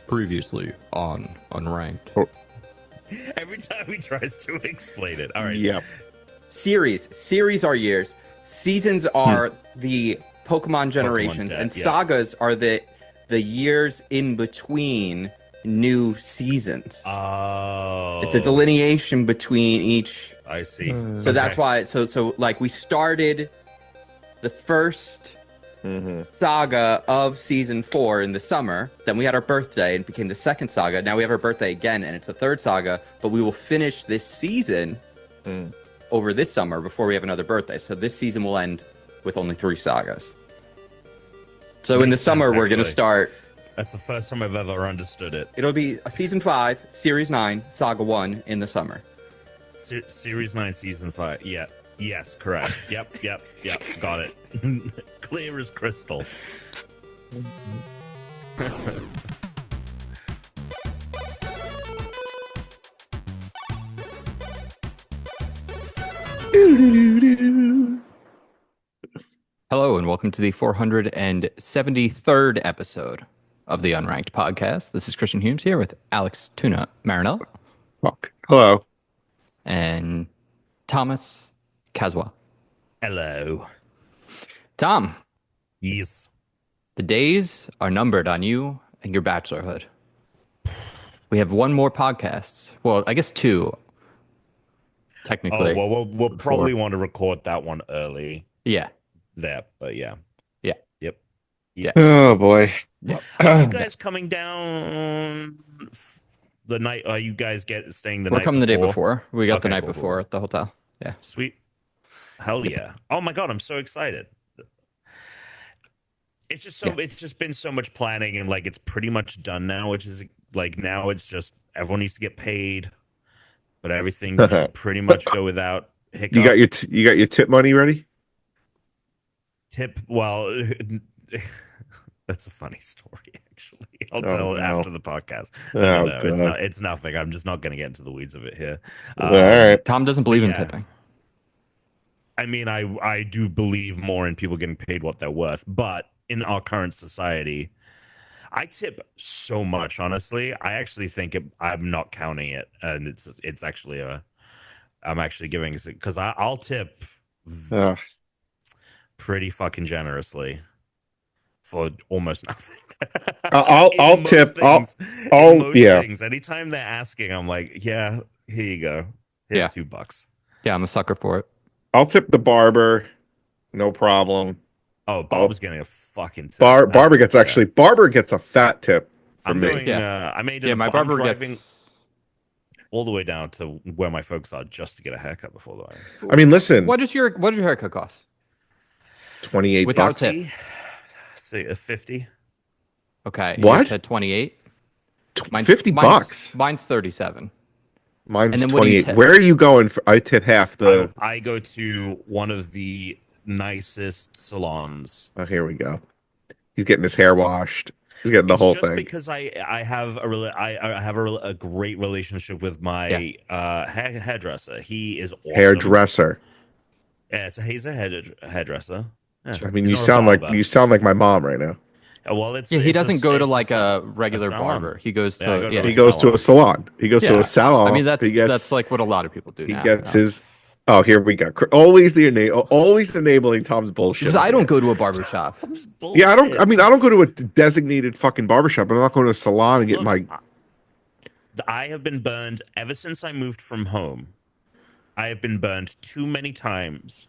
Previously on Unranked. Oh, Every time he tries to explain it. All right. yep. Series are years. Seasons are the Pokemon generations, debt, and yeah. sagas are the years in between new seasons. Oh. It's a delineation between each. I see. So that's why. So like we started the first saga of season 4 in the summer. Then we had our birthday and it became the second saga. Now we have our birthday again and it's the third saga. But we will finish this season over this summer before we have another birthday. So this season will end with only 3 sagas. So in the summer we're going to start. That's the first time I've ever understood it. It'll be season 5, series 9, saga 1 in the summer. Series 9, season 5. Yeah. Yes, correct. Yep. Got it. Clear as crystal. Hello and welcome to the 473rd episode of the Unranked podcast. This is Christian Humes here with Alex Tuna Marinell Fuck. Hello. and Thomas Caswell. Hello. Tom, Yes. the days are numbered on you and your bachelorhood. We have one more podcast. Well, I guess 2. Technically. Oh, well, we'll probably want to record that one early Yeah. there, but yeah. Yeah. Yep. Yeah. Oh boy. Are you guys coming down the night? Are you guys staying the night? We're coming the day before. We got the Okay, night cool, before at the hotel. Yeah. Sweet. Hell yeah. Oh my God, I'm so excited. It's just it's just been so much planning and like it's pretty much done now, which is like now it's just everyone needs to get paid, but everything should pretty much go without hiccup. You got your tip money ready? Tip? Well, that's a funny story actually. I'll tell it after the podcast. No, it's nothing. I'm just not going to get into the weeds of it here. All right. Tom doesn't believe in tipping. I mean, I do believe more in people getting paid what they're worth, but in our current society, I tip so much. Honestly, I actually think I'm not counting it, and it's actually I'm actually giving it because I'll tip pretty fucking generously for almost nothing. I'll tip. Things, yeah. Things. Anytime they're asking, I'm like, yeah, here you go. Here's $2. Yeah, I'm a sucker for it. I'll tip the barber. No problem. Oh, Bob's getting a fucking tip. Barber gets a fat tip from me. I made it. My barber gets all the way down to where my folks are just to get a haircut before the wedding. I mean, listen. What does your haircut cost? $28. Say 50. Okay. What? You said 28. $50. Mine's 37. Mine's and then what do you 28. tip? Where are you going? I tip half the. I go to one of the nicest salons. Oh, here we go. He's getting his hair washed. He's getting the whole thing. Just because I have a great relationship with my hairdresser. He is awesome. Hairdresser. Yeah, he's a hairdresser. Yeah. I mean, you sound like my mom right now. Well, he doesn't go to like a regular barber. He goes to he goes to a salon. He goes to a salon. I mean, that's like what a lot of people do. He gets his. Oh, here we go. Always enabling Tom's bullshit. Because I don't go to a barber shop. Yeah, I don't. I mean, I don't go to a designated fucking barbershop. I'm not going to a salon and get my. I have been burned ever since I moved from home. I have been burned too many times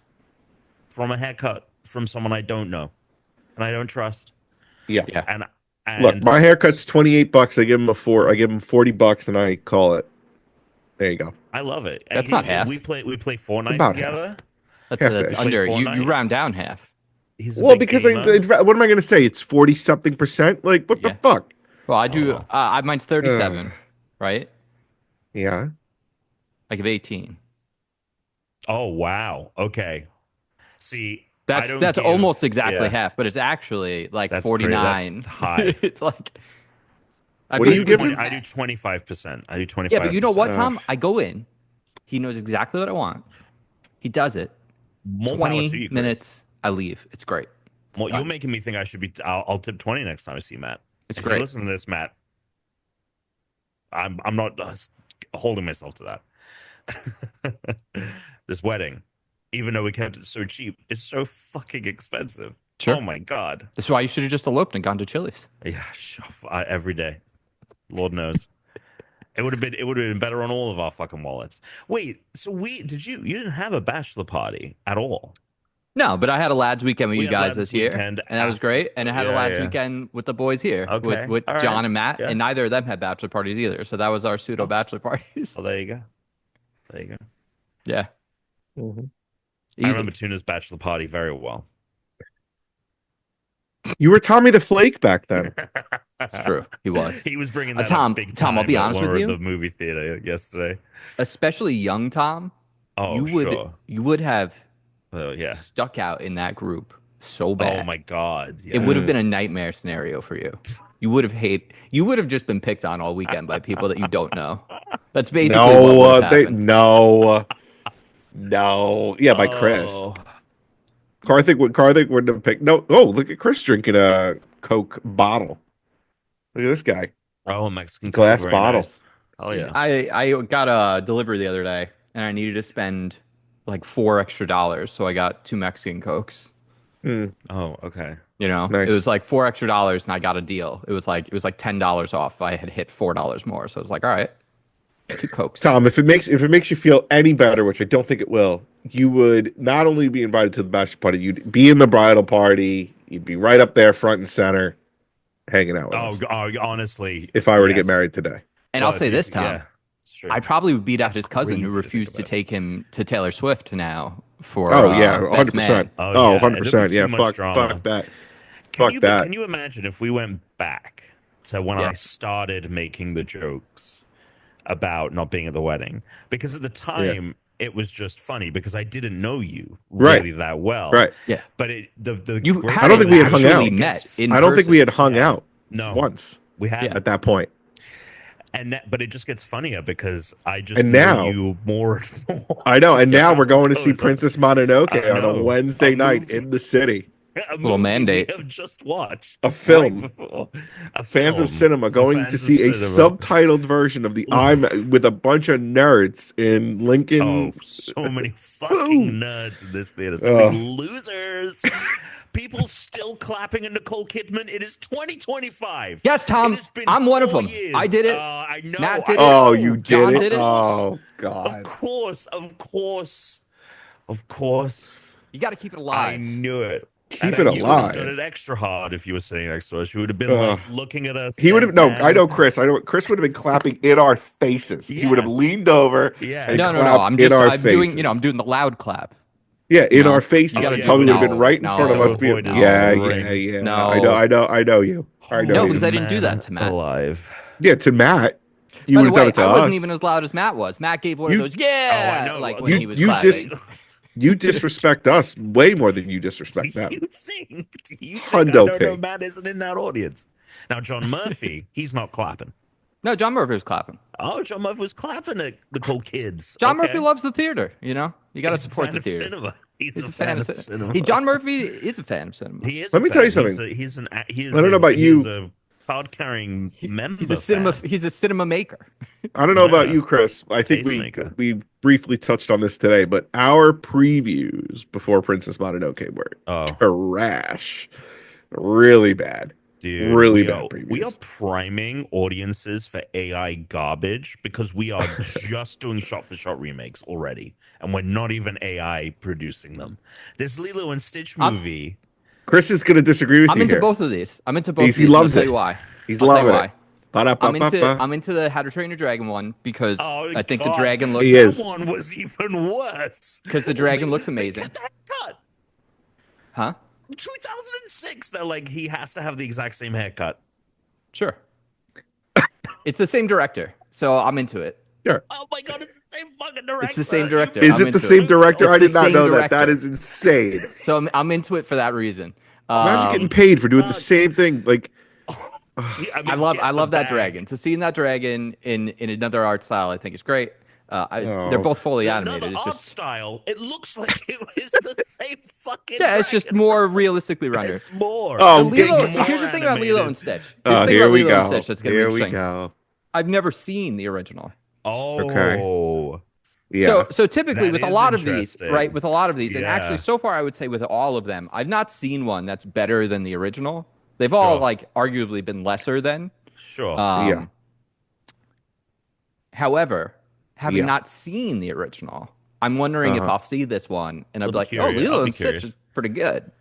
from a haircut from someone I don't know and I don't trust. Yeah. And look, my haircut's $28. I give him I give him $40 and I call it. There you go. I love it. That's not half. We play Fortnite together. That's under. You round down half. Because what am I going to say? It's 40-something%. Like what the fuck? Well, I do. Mine's 37, right? Yeah. I give 18. Oh wow. Okay. See, that's almost exactly half, but it's actually like 49. That's high. It's like. What do you give him? I do 25%. I do 25%. Yeah, but you know what, Tom? I go in. He knows exactly what I want. He does it. More 20 minutes. I leave. It's great. Well, you're making me think I should be. I'll tip 20 next time I see Matt. It's if great. You listen to this, Matt. I'm not holding myself to that. This wedding, even though we kept it so cheap, is so fucking expensive. Sure. Oh my god. That's why you should have just eloped and gone to Chili's. Yeah, every day. Lord knows. It would have been better on all of our fucking wallets. Wait, so you didn't have a bachelor party at all? No, but I had a lads weekend with We you had guys lads this year, weekend and that was after- great. And I had a Yeah, lads yeah. weekend with the boys here, Okay, with all right, John and Matt, yeah. and neither of them had bachelor parties either. So that was our pseudo bachelor parties. Oh, there you go. There you go. Yeah, Mhm. I easy. remember Tuna's bachelor party very well. You were Tommy the Flake back then. That's true. He was, He was bringing that Tom, up big Tom, I'll time be at honest when with we were you. at the movie theater yesterday. especially young Tom. Oh, sure. You would have Oh, yeah. stuck out in that group so bad. Oh my god. Yeah. It would have been a nightmare scenario for you. You would have just been picked on all weekend by people that you don't know. That's basically what No, would have happened. no. Yeah, by Chris. Oh. Karthik wouldn't have picked. No. Oh, look at Chris drinking a Coke bottle. Look at this guy. Oh, a Mexican Glass Coke, very bottle. nice. Oh yeah. I got a delivery the other day and I needed to spend like $4 extra, so I got 2 Mexican Cokes. Oh, okay. You know, Nice. it was like $4 extra and I got a deal. It was like $10 off. I had hit $4 more, so I was like, all right, 2 Cokes. Tom, if it makes you feel any better, which I don't think it will, you would not only be invited to the bachelor party, you'd be in the bridal party. You'd be right up there, front and center, hanging out with us. Honestly, If I were to yes. get married today, And Well, I'll say if you- this, Tom. Yeah, it's true. I probably would beat out That's his cousin crazy who to think refused to about. take him to Taylor Swift now for oh yeah, Best 100%. Man. Oh, Oh, yeah, 100%. it'd be Yeah, too much fuck drama. that. Can Fuck that. Can you imagine if we went back to when I Yeah. started making the jokes about not being at the wedding? Because at the time it was just funny because I didn't know you Right. really that well. Right. Yeah. But the You great I don't think we had hung actually out. met in I don't think we had hung Yeah. out No. once we had at that point. but it just gets funnier because I just And know now- you more and more. I know, and Just now how we're going to it see goes. Princess Mononoke I on a know. Wednesday A night movie. in the city. A Little movie mandate. we have just watched A film. right before. A Fans film of cinema for going fans to of see a cinema. subtitled version of the IMAX with a bunch of nerds in Lincoln. Oh, so many fucking nerds in this theater. So Ugh. many losers. People still clapping at Nicole Kidman. It is 2025. Yes, Tom, It has been I'm one of 4 them. years. I did it. I know. Matt did it. Oh, you did John it? did it. Oh Of God. course. Of course. You got to keep it I alive. knew it. Keep And it You would have alive. done it extra hard if you were sitting next to us. You would have been Ugh. like looking at us. He would have no. deadpan. I know Chris. I know Chris would have been clapping in our faces. He would have Yes. leaned over. Yeah. and No. clapped I'm in just our I'm doing faces. I'm doing the loud clap. Yeah, in No. our faces. You gotta He do probably it would have now. been right in No. front of us. Avoid his Yeah, ring. yeah. No. I know you. I know No, you. because I didn't do Man that to Matt. Alive. Yeah, to Matt. You By would the have done way, it to I us. wasn't even as loud as Matt was. Matt gave one You- of those, yeah, Oh, I know. like when You- he was you clapping. You disrespect us way more than you disrespect them. Do you think Hundo I don't know pig. Matt isn't in that audience? Now, John Murphy, he's not clapping. No, John Murphy was clapping. Oh, John Murphy was clapping at the cool kids. John Okay. Murphy loves the theater. You know, you got to He's a support fan the of theater. cinema. He's He's a fan of cinema. John Murphy is a fan of cinema. He is. Let a me tell you fan. something. He is I don't know about you. He's a card-carrying member. He's a cinema. fan. He's a cinema maker. I don't know about Yeah. you, Chris. I think Tastemaker. we briefly touched on this today, but our previews before Princess Mononoke were Oh, trash. Really bad. dude, Really we bad are, previews. we are priming audiences for AI garbage because we are just doing shot-for-shot remakes already, and we're not even AI producing them. This Lilo and Stitch I'm- movie. Chris is going to disagree with I'm you into here. both of these. I'm into both. He of these. loves I'll it. tell you why. He's I'll tell you loving why. it. Ba-da-ba-ba-ba. I'm into the How to Train Your Dragon one because Oh, I think God. the dragon looks He is. That one was even worse. because the dragon looks They amazing. got that cut. Huh? 2006. They're like, he has to have the exact same haircut. Sure. It's the same director, so I'm into it. Oh my god, it's the same fucking director. It's the same director. Is I'm it the into same it. director? It's I the did not same know that. director. That is insane. So I'm into it for that reason. Imagine getting paid for doing the fuck. same thing. Like, Yeah, I mean, love get the that bag. dragon. So seeing that dragon in another art style, I think is great. Oh. They're both fully Another animated. It's art just style. It looks like it was the same fucking. yeah, it's just dragon. more realistically rendered. It's more. Oh, The Lilo, get- so here's the thing about Lilo and Stitch. Here's the oh, thing here about we Lilo and go. Stitch that's gonna be Here we interesting. go. I've never seen the original. Oh, Yeah. So typically that with a is lot of these, right? interesting. With a lot of these, and actually Yeah, so far I would say with all of them, I've not seen one that's better than the original. They've all sure, like arguably been lesser than. sure. Yeah. Um, However, having Yeah. not seen the original, I'm wondering if Uh-huh. I'll see this one and I'll I'll be be like, oh, curious. I'll Lilo be and Stitch is curious. pretty good.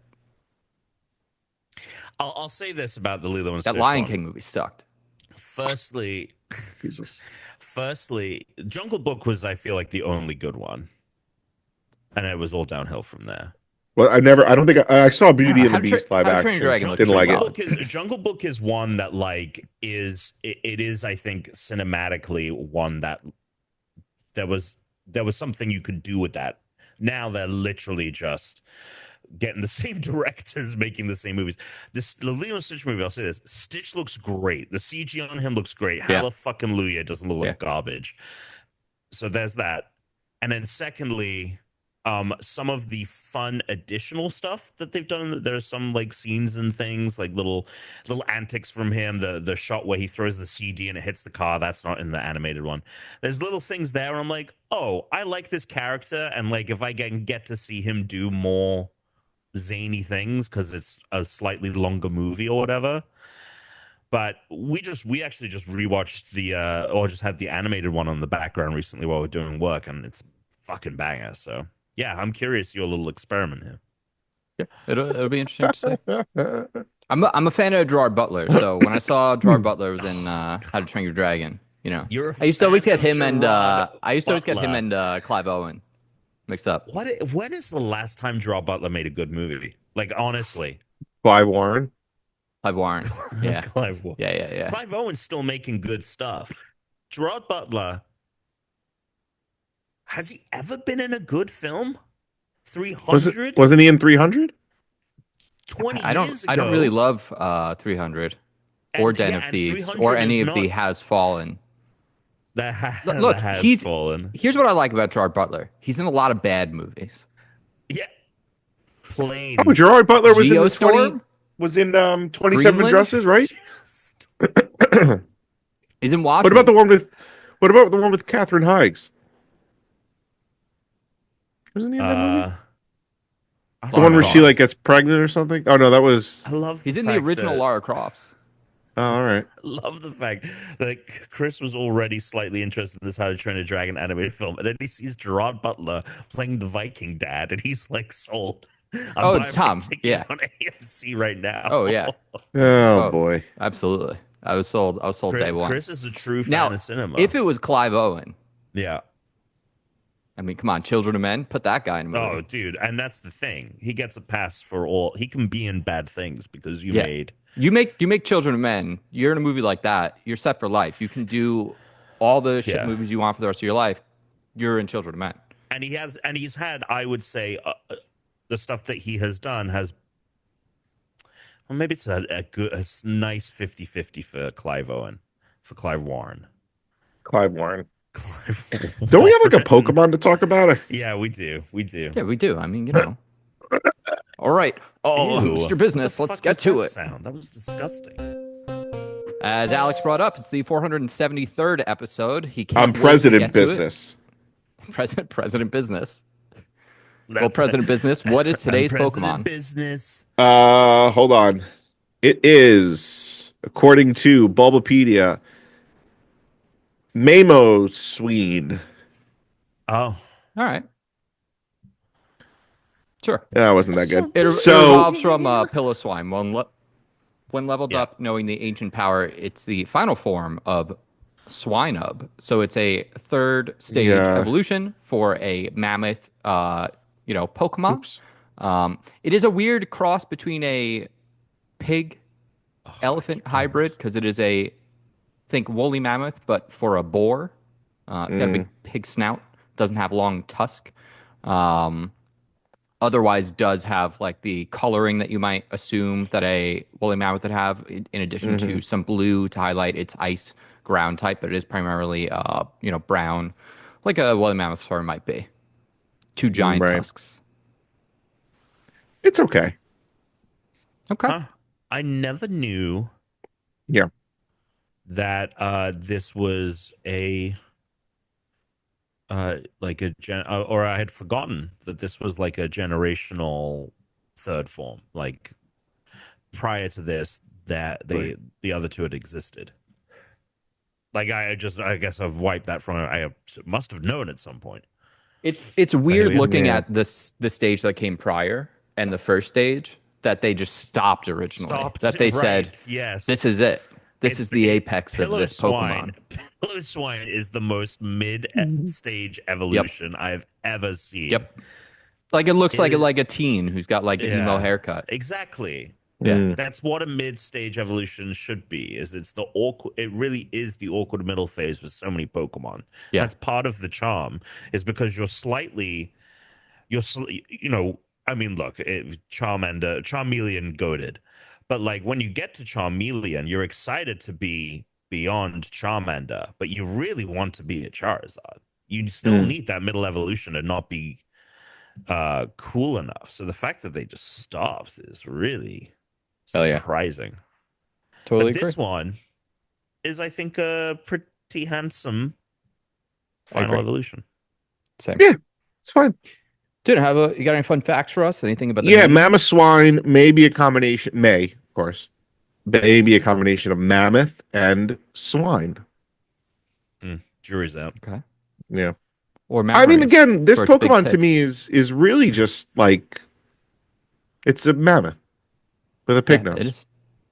I'll say this about the Lilo and That Stitch Lion one. King movie sucked. Firstly, Jesus. Jungle Book was, I feel like, the only good one, and it was all downhill from there. Well, I don't think I saw I don't know. Beauty and the Beast live How to Train Your action. Dragon looked Didn't pretty like it. solid. Jungle Book is one that like it is, I think, cinematically one that there was something you could do with that. Now they're literally just getting the same directors making the same movies. The Lilo and Stitch movie, I'll say this: Stitch looks great. The CG on him looks great. Yeah. Hallelujah doesn't look Yeah. like garbage. So there's that. And then secondly, some of the fun additional stuff that they've done. There's some like scenes and things, like little antics from him. The shot where he throws the CD and it hits the car. That's not in the animated one. There's little things there where I'm like, oh, I like this character, and like if I can get to see him do more zany things because it's a slightly longer movie or whatever. But we actually just rewatched or just had the animated one on the background recently while we're doing work, and it's fucking banger. So yeah, I'm curious your little experiment here. Yeah, it'll be interesting to see. I'm a fan of Gerard Butler, so when I saw Gerard Butler was in How to Train Your Dragon, you know, You're a I used to always fan get of him and Gerard I used to always get him Butler. and Clive Owen mixed up. When is the last time Gerard Butler made a good movie? Like honestly, Clive Warren. Clive Warren, yeah, Clive yeah. Clive Owen's still making good stuff. Gerard Butler, has he ever been in a good film? 300? Wasn't he in 300? 20 I years ago. don't really love 300 or Den of and Thieves 300 or is any of not- the Has Fallen. Look, that has he's fallen. here's what I like about Gerard Butler. He's in a lot of bad movies. Yeah. Plain. Oh, Gerard Butler was in the 20, Geostorm? was in 27 Greenland? Dresses, right? He's in Watchmen. What about the one with Katherine Higgs? Wasn't he in that movie? The one where she like gets pregnant or something? Oh no, that was I love He's in the original Lara Crofts. Oh, all right. Love the fact that Chris was already slightly interested in this How to Train a Dragon animated film, and then he sees Gerard Butler playing the Viking dad, and he's like sold. I'm Oh, buying my Tom, ticket yeah. on AMC right now. Oh yeah. Oh boy. Absolutely. I was sold day one. Chris is a true fan Now, of cinema. if it was Clive Owen, Yeah. I mean, come on, Children of Men, put that guy in a movie. Oh, dude, and that's the thing. He gets a pass for all. He can be in bad things because you Yeah. made. You make Children of Men, you're in a movie like that, you're set for life. You can do all the shit Yeah. movies you want for the rest of your life. You're in Children of Men. And he's had, I would say, the stuff that he has done has. Well, maybe it's a nice 50-50 for Clive Owen, for Clive Warren. Clive Warren. Clive Don't we have like a Warren. Pokemon to talk about? Yeah, we do. We do. Yeah, we do. I mean, you know. All right. Oh, Ew. Mr. Business, What the let's fuck get was to that it. sound? That was disgusting. As Alex brought up, it's the 473rd episode. He can't I'm wait to president get to it. business. President Business. Well, That's President Business, what is today's President Pokemon? Business. Hold on. It is, according to Bulbapedia, Mamoswine. Oh. All right. Sure. That wasn't that good. It So- evolves from Piloswine. When leveled Yeah. up, knowing the ancient power, it's the final form of Swinub. So it's a third stage Yeah. evolution for a mammoth, Pokemon. Oops. It is a weird cross between a pig elephant hybrid because it is think woolly mammoth, but for a boar. It's got a big pig snout. Doesn't have long tusk. Otherwise does have like the coloring that you might assume that a woolly mammoth would have, in addition to some blue to highlight its ice ground type, but it is primarily brown, like a woolly mammoth fur might be. Two giant Right. tusks. It's okay. Okay. Huh. I never knew Yeah. that this was a like a or I had forgotten that this was like a generational third form. Like prior to this, that the other two had existed. Like I guess I've wiped that from. I must have known at some point. It's weird looking Yeah. at this the stage that came prior and the first stage that they just stopped originally. That they said, yes, this is it. This is the apex of Pillow this Swine. Pokemon. Pillow Swine is the most mid-stage evolution I've ever seen. Yep. Like it looks like a teen who's got like an emo haircut. Exactly. Yeah. That's what a mid-stage evolution should be. It's the awkward. It really is the awkward middle phase for so many Pokemon. Yeah. That's part of the charm. Is because I mean, look, Charmeleon goated, but like when you get to Charmeleon, you're excited to be beyond Charmander, but you really want to be a Charizard. You still need that middle evolution to not be cool enough. So the fact that they just stopped is really surprising. Totally But agree. this one is, I think, a pretty handsome final evolution. Same. Yeah, it's fine. Dude, you got any fun facts for us? Anything about the Mamoswine may be a combination, of course, maybe a combination of mammoth and swine. Jury's out. Okay. Yeah. Or I mean, again, this for its big Pokemon to me tits. is really just like it's a mammoth with a pig nose. It is.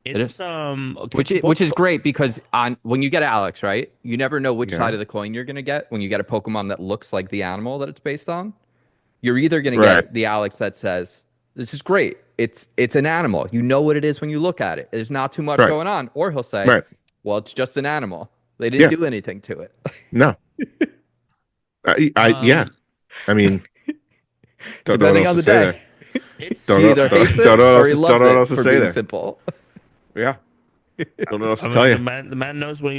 It's okay, Which is great because when you get Alex, right, you never know which Yeah. side of the coin you're gonna get when you get a Pokemon that looks like the animal that it's based on. You're either gonna Right. get the Alex that says, "This is great. It's an animal. You know what it is when you look at it. There's not too much Right. going on." Or he'll say, Right. "Well, it's just an animal. They didn't Yeah. do anything to it." No. Yeah. I mean, don't know what Depending else on to the say day. there. It's Don't He know- either don't- hates it don't know or he else- loves don't know what it else to for say being there. simple. Yeah. Don't know what else to I tell mean, you. the man knows what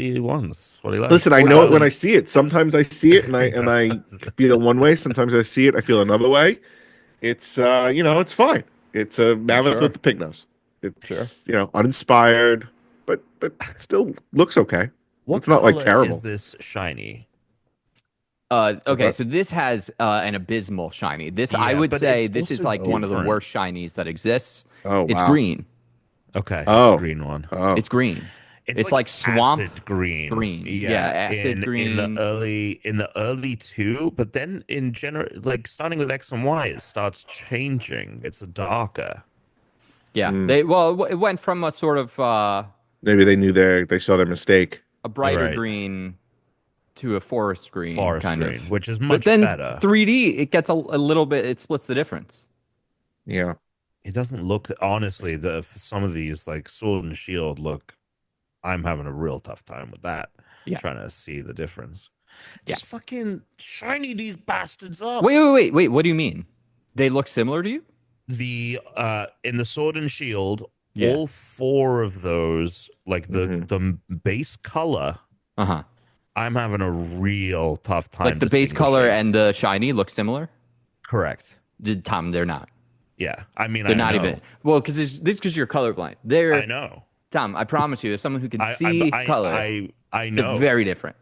he wants, what he likes. Listen, I know it when I 4,000. see it. Sometimes I see it and I feel one way. Sometimes I see it, I feel another way. It's it's fine. It's a mammoth Sure. with a pig nose. It's uninspired, but still looks okay. What It's not like color terrible. is this shiny? Okay, What? so this has an abysmal shiny. I Yeah, would but say it's this is also like one of the different. worst shinies that exists. Oh, It's wow. green. Okay, it's Oh. a green one. Oh, It's green. It's like swamp acid green. Yeah, acid green. in the early two, but then in general, like starting with X and Y, it starts changing. It's darker. Yeah. It went from a sort of maybe they saw their mistake. a brighter Right. green to a forest green Forest kind green, of. which is But much then better. 3D, it gets a little bit. It splits the difference. Yeah. It doesn't look, honestly, some of these like Sword and Shield look. I'm having a real tough time with that. Yeah. Trying to see the difference. Yeah. Just fucking shiny these bastards up. Wait. What do you mean? They look similar to you? The in the Sword and Shield, Yeah. all four of those, like the base color, Uh-huh. I'm having a real tough time. Like the base color distinguishing. and the shiny look similar? Correct. Tom, they're not. Yeah, I mean, They're I not know. even. Well, because you're colorblind. I know. Tom, I promise you, as someone who can see color, I know. they're very different.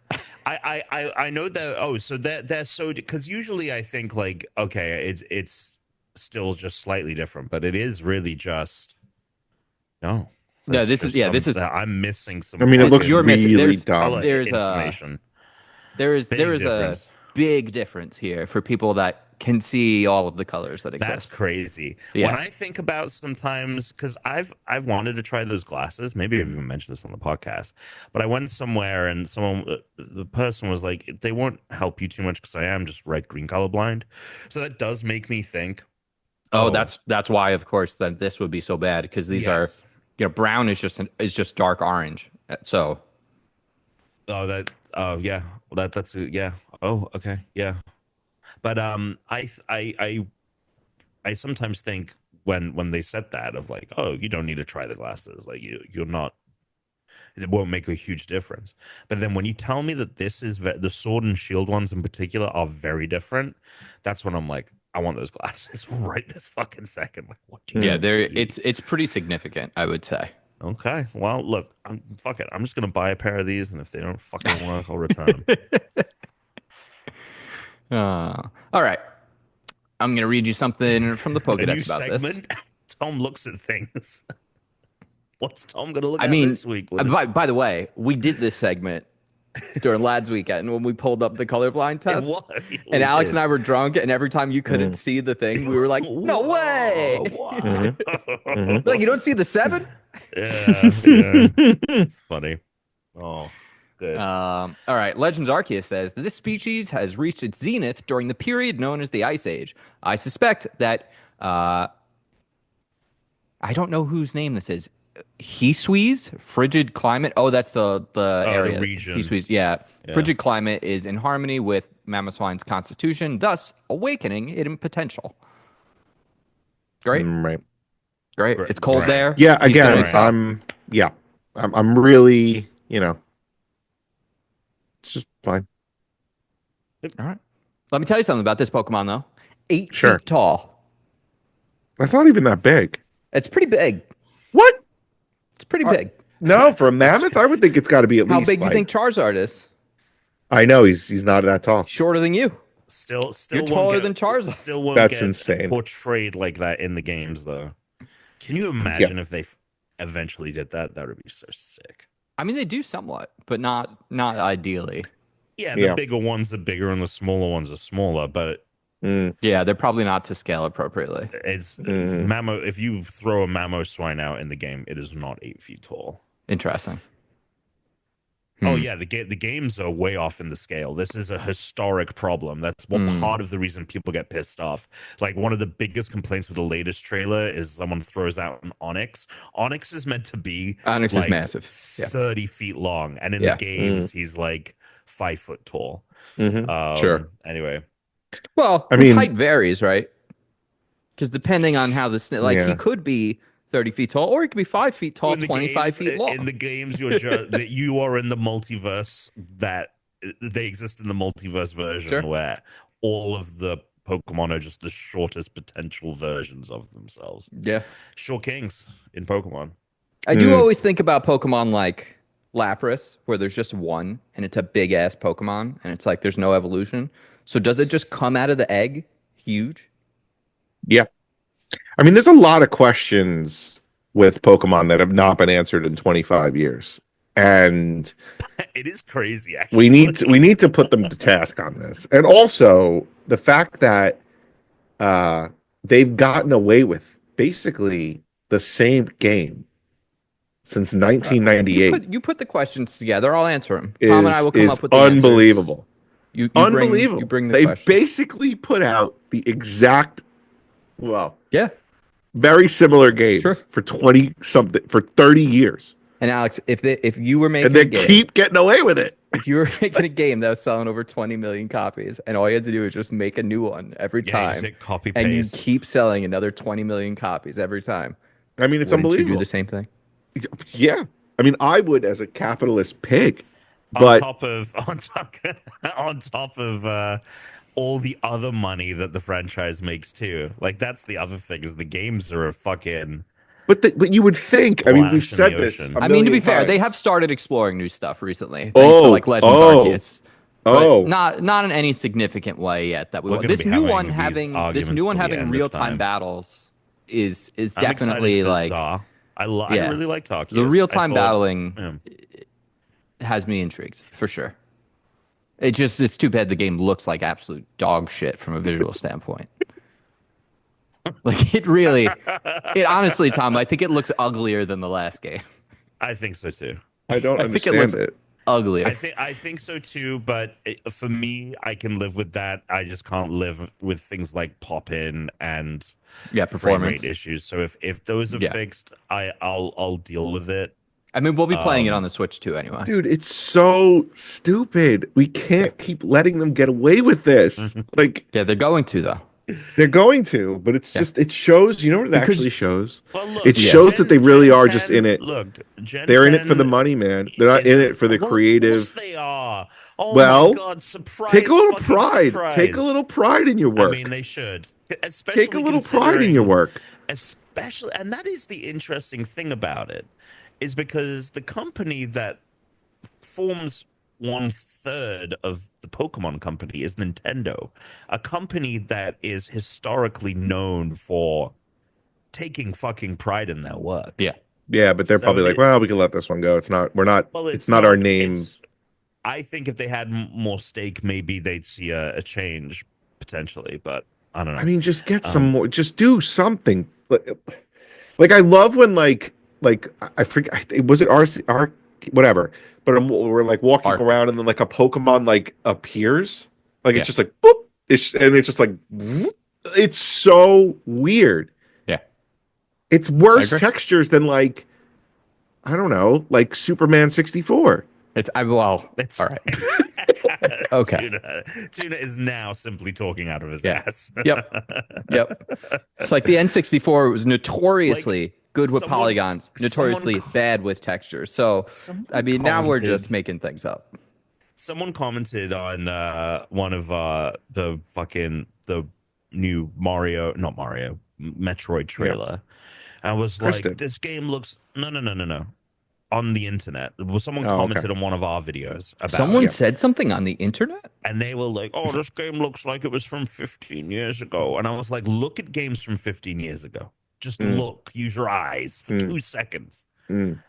I know that. Oh, so that's so, because usually I think like, okay, it's still just slightly different, but it is really just no. No, That's just this is. I'm missing some. I mean, it looks You're missing- really there's dumb. color There's information. There is Big a difference. big difference here for people that can see all of the colors that exist. That's crazy. Yeah. When I think about sometimes, because I've wanted to try those glasses. Maybe I've even mentioned this on the podcast, but I went somewhere and the person was like, they won't help you too much because I am just red green colorblind. So that does make me think. Oh, that's why, of course, that this would be so bad because these are, brown is just dark orange. So. Oh yeah. Well, that's yeah. Oh, okay, yeah. But I sometimes think when they said that of like, oh, you don't need to try the glasses, like you're not, it won't make a huge difference. But then when you tell me that this is the Sword and Shield ones in particular are very different, that's when I'm like, I want those glasses right this fucking second. Like, what do you Yeah, see? it's pretty significant, I would say. Okay. Well, look, fuck it. I'm just gonna buy a pair of these, and if they don't fucking work, I'll return them. All right. I'm going to read you something from the A new Pokedex about this. segment. Tom looks at things. What's Tom gonna look I at mean, this week? by the way, we did this segment during Lads Weekend when we pulled up the colorblind test. And Alex and I were drunk, and every time you couldn't see the thing, we were like, no way. Like, you don't see the 7? Yeah. It's funny. Oh, good. All right. Legends Arceus says that this species has reached its zenith during the period known as the Ice Age. I suspect that I don't know whose name this is. Hisui, frigid climate. Oh, that's the area. Region. Hisui, yeah. Frigid climate is in harmony with Mamoswine's constitution, thus awakening it in potential. Great. Right. Great. It's cold there. Yeah, He's again, gonna I'm really, it's just fine. All right. Let me tell you something about this Pokemon, though. 8 Sure. feet tall. That's not even that big. It's pretty big. What? It's pretty big. No, for a mammoth, I would think it's got to be at How least. big do you think Charizard is? I know he's not that tall. Shorter than you. Still, You're won't taller get- than Charizard. Still won't That's get insane. portrayed like that in the games, though. Can you imagine if they eventually did that? That would be so sick. I mean, they do somewhat, but not ideally. Yeah, the bigger ones are bigger and the smaller ones are smaller, but Yeah, they're probably not to scale appropriately. it's If you throw a Mamoswine out in the game, it is not 8 feet tall. Interesting. Oh yeah, the games are way off in the scale. This is a historic problem. That's one part of the reason people get pissed off. Like one of the biggest complaints with the latest trailer is someone throws out an Onyx. Onyx is meant to be Onyx is massive. 30 feet long, and in the games he's like 5 foot tall. Sure. Anyway, Well, his height varies, right? Because depending on how the he could be 30 feet tall, or he could be 5 feet tall, 25 feet long. In the games, that you are in the multiverse, that they exist in the multiverse version where all of the Pokemon are just the shortest potential versions of themselves. Yeah. Short Kings in Pokemon. I do always think about Pokemon like Lapras, where there's just one and it's a big ass Pokemon and it's like there's no evolution. So does it just come out of the egg huge? Yeah. I mean, there's a lot of questions with Pokemon that have not been answered in 25 years. And it is crazy, actually. We need to put them to task on this. And also the fact that they've gotten away with basically the same game since 1998. You put the questions together. I'll answer them. Tom and I will come up with the unbelievable. You unbelievable. You bring the They've questions. basically put out the exact, yeah, very similar games for 30 years. And Alex, if you were making and they keep getting away with it. If you were making a game that was selling over 20 million copies, and all you had to do was just make a new one every time, copy and you paste. keep selling another 20 million copies every time. I mean, it's Wouldn't unbelievable. You do the same thing. Yeah, I mean, I would as a capitalist pig, but on top of all the other money that the franchise makes too. Like that's the other thing is the games are a fucking. But you would think. I mean, we've said this. I mean, to be fair, they have started exploring new stuff recently. Thanks to like Legends Arceus. Not in any significant way yet. That we want. This new one having real time battles is definitely like. I really like talking. The real time battling has me intrigued for sure. It's too bad the game looks like absolute dog shit from a visual standpoint. Like it honestly, Tom, I think it looks uglier than the last game. I think so too. I don't understand think it looks uglier. I think so too, but for me, I can live with that. I just can't live with things like pop-in and performance frame rate issues. So if those are fixed, I'll deal with it. I mean, we'll be playing it on the Switch too anyway. Dude, it's so stupid. We can't keep letting them get away with this. Like, yeah, they're going to though. They're going to, but it's just it shows. You know what it actually shows? Well, look, it shows that they really are 10, just in it. Look, they're in it for the money, man. They're not in it for the creative. Of course they are. Oh well, my God, surprise! Take a little pride. Surprise. Take a little pride in your work. I mean, they should. Especially take a little pride in your work. Especially, and that is the interesting thing about it. is because the company that forms 1/3 of the Pokemon company is Nintendo, a company that is historically known for taking fucking pride in their work. Yeah. Yeah, but they're So probably like, well, we can let this one go. It's not. We're not. well, It's not our name. It's. I think if they had more stake, maybe they'd see a change potentially. But I don't know. I mean, just get some more. Just do something. Like I love when I forget. Was it our whatever? But we're like walking Arc. around and then like a Pokemon like appears. Like Yeah. it's just like boop. It's just like it's so weird. Yeah. It's I worse agree. textures than like I don't know, like Superman 64. It's It's all right. Okay. Tuna is now simply talking out of his ass. Yep. It's like the N64 was notoriously good with someone- polygons, notoriously someone- bad with textures. So, Someone I mean, now we're commented- just making things up. Someone commented on one of the new not Mario, Metroid trailer. I was Kristen. like, this game looks no. On the internet, someone Oh, commented okay. on one of our videos about Someone it, said something on the internet? and they were like, "Oh, this game looks like it was from 15 years ago." And I was like, "Look at games from 15 years ago. Just look, use your eyes for 2 seconds." Mm. Anyway,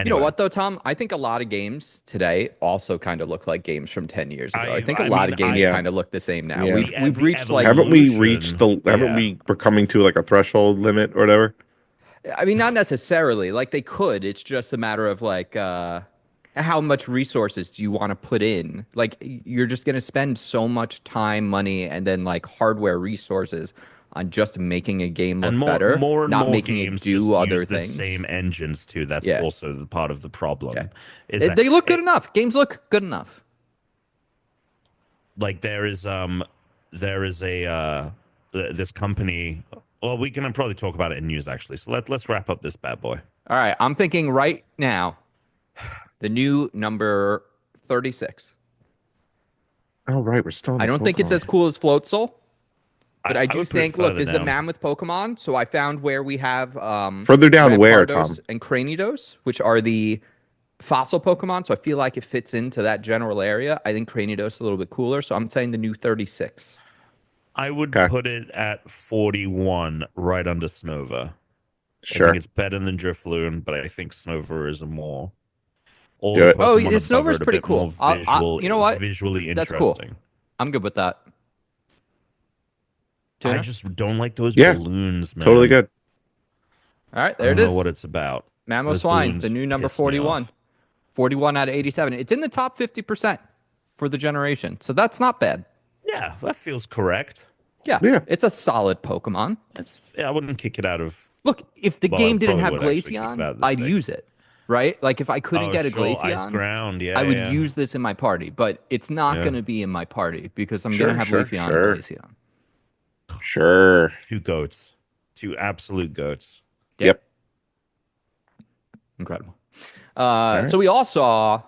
You know what, though, Tom? I think a lot of games today also kind of look like games from 10 years ago. I think a lot of games Yeah. kind of look the same now. Yeah. We've reached like, Haven't we Evolution, reached the? Haven't yeah. we? We're coming to like a threshold limit or whatever. I mean, not necessarily. Like they could. It's just a matter of like how much resources do you want to put in? Like you're just gonna spend so much time, money, and then like hardware resources on just making a game look and better, more and not more making games it do just other use things. the same engines too. That's Yeah. also the part of the problem. Yeah. Is They, that they look good enough. Games look good enough. like there is this company. Well, we can probably talk about it in news actually. So let's wrap up this bad boy. All right, I'm thinking right now, the new number 36. Oh right, we're still. I don't think it's as cool as Floatzel, but I do would put it think, look, further this is a down. mammoth Pokemon, so I found where we have Further down where, Rampardos Tom? and Cranidos, which are the fossil Pokemon, so I feel like it fits into that general area. I think Cranidos is a little bit cooler, so I'm saying the new 36. I would Okay. put it at 41, right under Snova. I Sure. think it's better than Drifloon, but I think Snova is a more. All Do the it. Oh, Pokemon yeah, above Snover's it a pretty bit more cool. You know what? Visually That's interesting. cool. I'm good with that. Tuna? I just don't like those Yeah, balloons, man. Totally good. All right, I there don't it know is. what it's about. Those Mamoswine, the balloons new number piss me 41. off. 41 out of 87. It's in the top 50% for the generation, so that's not bad. Yeah, that feels correct. Yeah. It's a solid Pokemon. I wouldn't kick it out of. Look, if the Well, I game didn't probably have would actually kick it out Glaceon, of the I'd six. use it, right? Like if I couldn't get a sure, Ice Glaceon, Ground, yeah, I would yeah. use this in my party, but it's not Yeah. going to be in my party because I'm Sure, going to have sure, Leafeon sure. and Glaceon. Sure. Two goats, two absolute goats. Yep. Incredible. right. So we all saw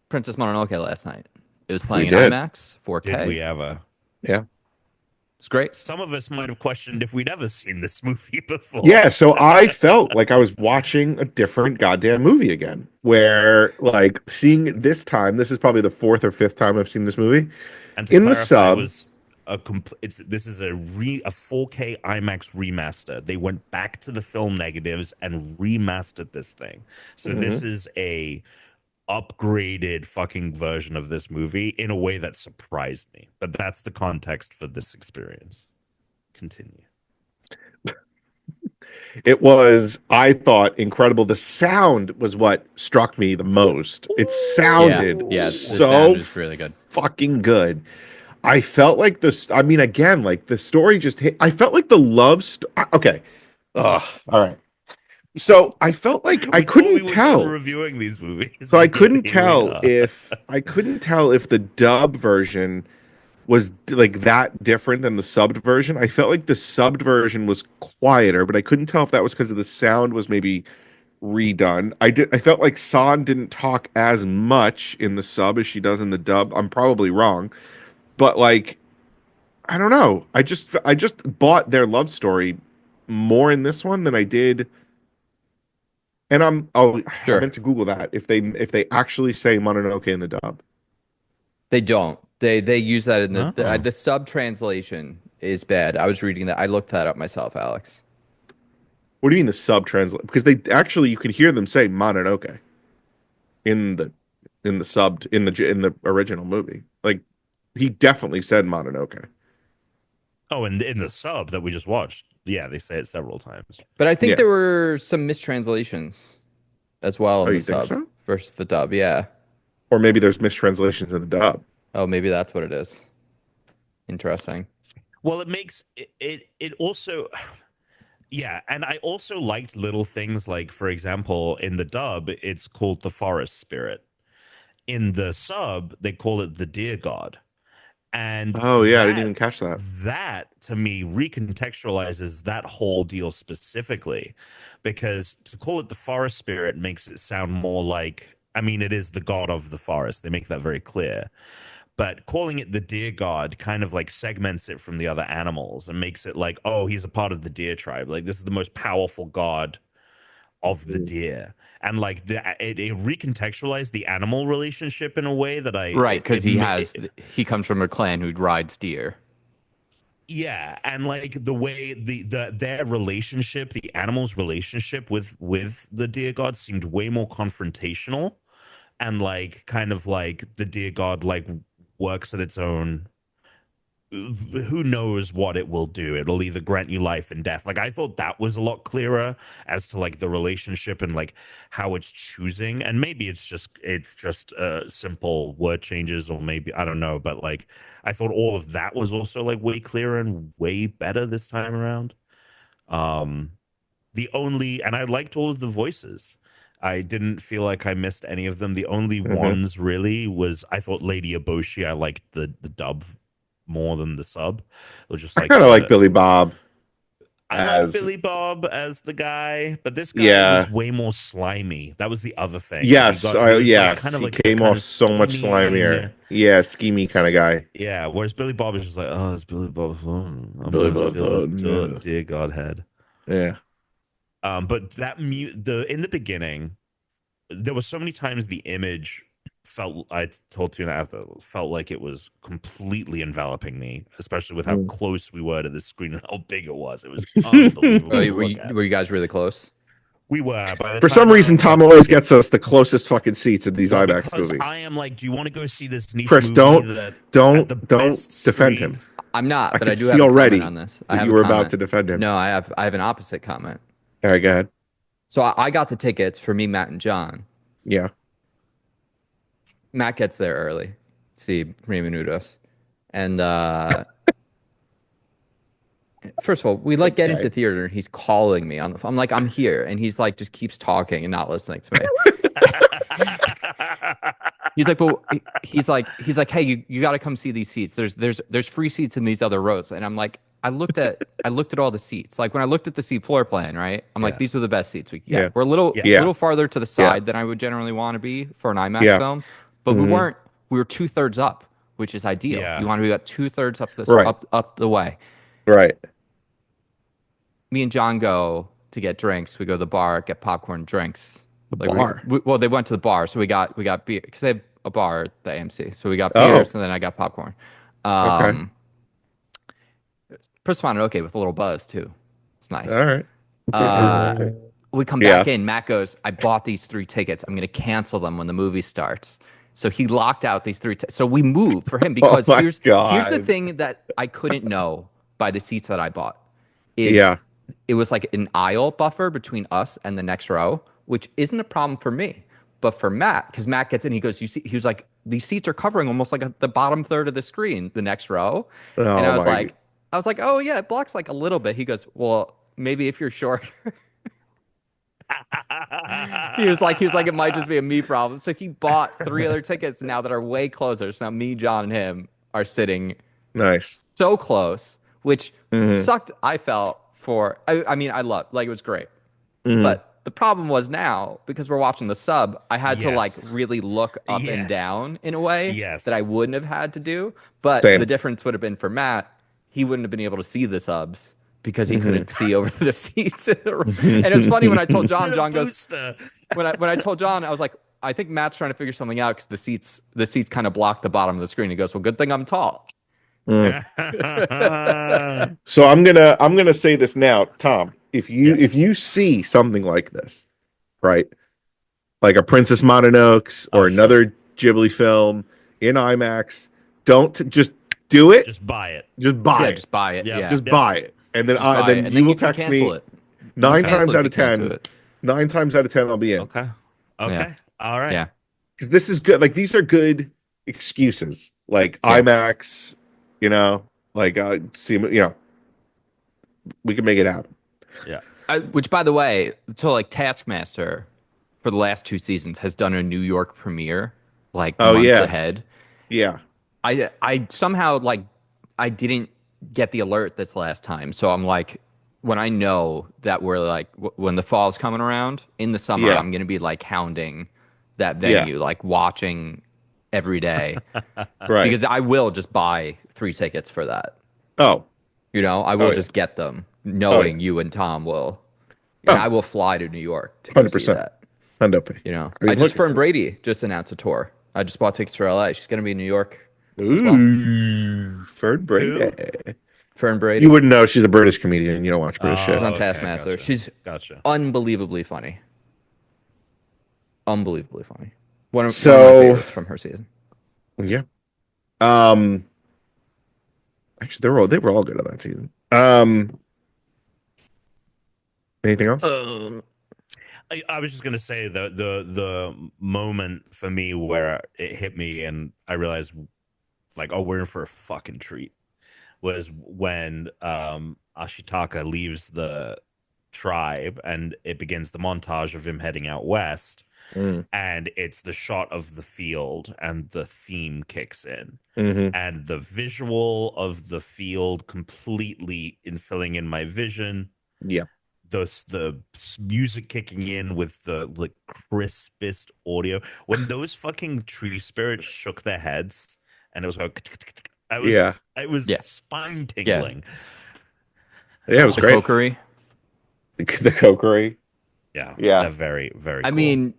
Princess Mononoke last night. It was playing in did. IMAX, 4K. Did we ever? Yeah. It's great. Some of us might have questioned if we'd ever seen this movie before. Yeah, so I felt like I was watching a different goddamn movie again. Where like seeing this time, this is probably the 4th or 5th time I've seen this movie. And to In the clarify, sub- it was this is a 4K IMAX remaster. They went back to the film negatives and remastered this thing. So this is a upgraded fucking version of this movie in a way that surprised me. But that's the context for this experience. Continue. It was, I thought, incredible. The sound was what struck me the most. It sounded the so sound is really good. fucking good. I felt like this. I mean, again, like the story just hit. I felt like the love. Okay. Ugh. All right. So I felt like I We thought couldn't we were tell. done reviewing these movies. So I couldn't Here we tell are. if the dub version was like that different than the subbed version. I felt like the subbed version was quieter, but I couldn't tell if that was because of the sound was maybe redone. I felt like San didn't talk as much in the sub as she does in the dub. I'm probably wrong, but like I don't know. I just bought their love story more in this one than I did And I Sure. meant to Google that if they actually say Mononoke in the dub. They don't. They use that in Oh. the sub translation is bad. I was reading that. I looked that up myself, Alex. What do you mean the sub translate? Because they actually you could hear them say Mononoke in the subbed in the original movie. Like he definitely said Mononoke. Oh, and in the sub that we just watched, yeah, they say it several times. But I think Yeah. there were some mistranslations as well Oh, in the you think sub so? versus the dub. Yeah. Or maybe there's mistranslations in the dub. Oh, maybe that's what it is. Interesting. Well, it makes it also yeah, and I also liked little things like, for example, in the dub, it's called the forest spirit. In the sub, they call it the deer god. And Oh yeah, I didn't even catch that. that to me recontextualizes that whole deal specifically, because to call it the forest spirit makes it sound more like, I mean, it is the god of the forest. They make that very clear. But calling it the deer god kind of like segments it from the other animals and makes it like, oh, he's a part of the deer tribe. Like this is the most powerful god of the deer. And like it recontextualized the animal relationship in a way that Right, because he comes from a clan who rides deer. yeah, and like the way their relationship, the animals' relationship with the deer god seemed way more confrontational, and like kind of like the deer god like works at its own, who knows what it will do. It'll either grant you life and death. Like I thought that was a lot clearer as to like the relationship and like how it's choosing. And maybe it's just simple word changes, or maybe I don't know, but like I thought all of that was also like way clearer and way better this time around. um and I liked all of the voices. I didn't feel like I missed any of them. The only Mm-hmm. ones really was, I thought Lady Eboshi, I liked the dub more than the sub. It was just I like kind of like Billy Bob I like as Billy Bob as the guy, but this guy yeah. was way more slimy. That was the other thing. Yes, He was like yes, kind of he like the came kind off of so much scheming, slimier. Yeah, schemy kind of guy. yeah. Whereas Billy Bob is just like, oh, it's Billy Bob's phone. I'm Billy gonna Bob's steal his yeah. dear Godhead. Yeah. But that the in the beginning, there were so many times the image felt, I told Tuna after, felt like it was completely enveloping me, especially with how Mm. close we were to the screen and how big it was. It was unbelievable Oh, to look at. were you guys really close? We were, by the For time some reason, I Tom got to always the, gets us the closest fucking seats in these well, IMAX because movies. I am like, do you want to go see this niche Chris, movie that at the don't best defend screen? him. I'm not, I but I could do see have a comment already on this. I that have you a were about comment. to defend him. No, I have an opposite comment. All right, go ahead. So I got the tickets for me, Matt, and John. Yeah. Matt gets there early. See Prima Minutos. And first of all, we like get Okay. into theater and he's calling me on the phone. I'm like, I'm here. And he's like, just keeps talking and not listening to me. He's like, but he's like, hey, you got to come see these seats. There's free seats in these other rows. And I'm like, I looked at all the seats. Like when I looked at the seat floor plan, right? I'm like, Yeah. these were the best seats we could get. Yeah. We're a Yeah. little farther to the side than I would generally want to be for an IMAX Yeah. film, but Mhm. we were 2/3 up, which is ideal. Yeah. You want to be about 2/3 up Right. up the way. Right. Me and John go to get drinks. We go to the bar, get popcorn, drinks. The Like bar. well, they went to the bar, so we got beer because they have a bar at the AMC. So we got Oh. beers, and then I got popcorn. Okay. First Mononoke with a little buzz too. It's nice. All right. We come back in. Matt goes, I bought these 3 tickets. I'm going to cancel them when the movie starts. So he locked out these 3. So we moved for him because my here's God. the thing that I couldn't know by the seats that I bought. Yeah. It was like an aisle buffer between us and the next row, which isn't a problem for me. But for Matt, because Matt gets in, he goes, you see, he was like, these seats are covering almost like the bottom third of the screen, the next row. And Oh, I was my like, oh yeah, it blocks like a little bit. He goes, well, maybe if you're short. He was like, it might just be a me problem. So he bought 3 other tickets now that are way closer. So now me, John, and him are sitting Nice. so close, which Mhm. sucked. I felt for. I mean, I loved, like, it was great, Mhm. but the problem was now because we're watching the sub, I had to like Yes. really look up and Yes. down in a way Yes. that I wouldn't have had to do. But Same. the difference would have been for Matt, he wouldn't have been able to see the subs because he couldn't see over the seats. And it was funny when I told John. John goes, when I told John, I was like, I think Matt's trying to figure something out because the seats kind of block the bottom of the screen. He goes, well, good thing I'm tall. So I'm gonna say this now, Tom. If you see something like this, right, like a Princess Mononoke or another Ghibli film in IMAX, don't just do it. Just buy it. Just buy it. Just buy it. Yeah. Just buy it, and then then you will text me it. 9 times out of 10. 9 times out of 10, I'll be in. Okay. Yeah. All right. Yeah. Because this is good. Like these are good excuses. Like IMAX. See, we can make it happen. Yeah. Which, by the way, so like Taskmaster for the last 2 seasons has done a New York premiere like months ahead. Yeah. I somehow I didn't get the alert this last time. So I'm like, when I know that we're like, when the fall's coming around in the summer, I'm going to be like hounding that venue, like watching every day. Right. Because I will just buy 3 tickets for that. Oh. I will just get them knowing you and Tom will. I will fly to New York to go see that. Fern Brady just announced a tour. I just bought tickets for LA. She's going to be in New York. Ooh, Fern Brady. Fern Brady. You wouldn't know she's a British comedian. You don't watch British shit. She's on Taskmaster. Gotcha. She's unbelievably funny. Unbelievably funny. One of my favorites from her season. Yeah. Actually, they were all good on that season. Anything else? I was just gonna say the moment for me where it hit me and I realized like, oh, we're in for a fucking treat was when Ashitaka leaves the tribe and it begins the montage of him heading out west. And it's the shot of the field and the theme kicks in and the visual of the field completely filling in my vision. Yeah. The music kicking in with the like crispest audio when those fucking tree spirits shook their heads and it was like it was spine tingling. Yeah, it was great. Kokery. The Kokery. Yeah. They're very, very I cool. mean,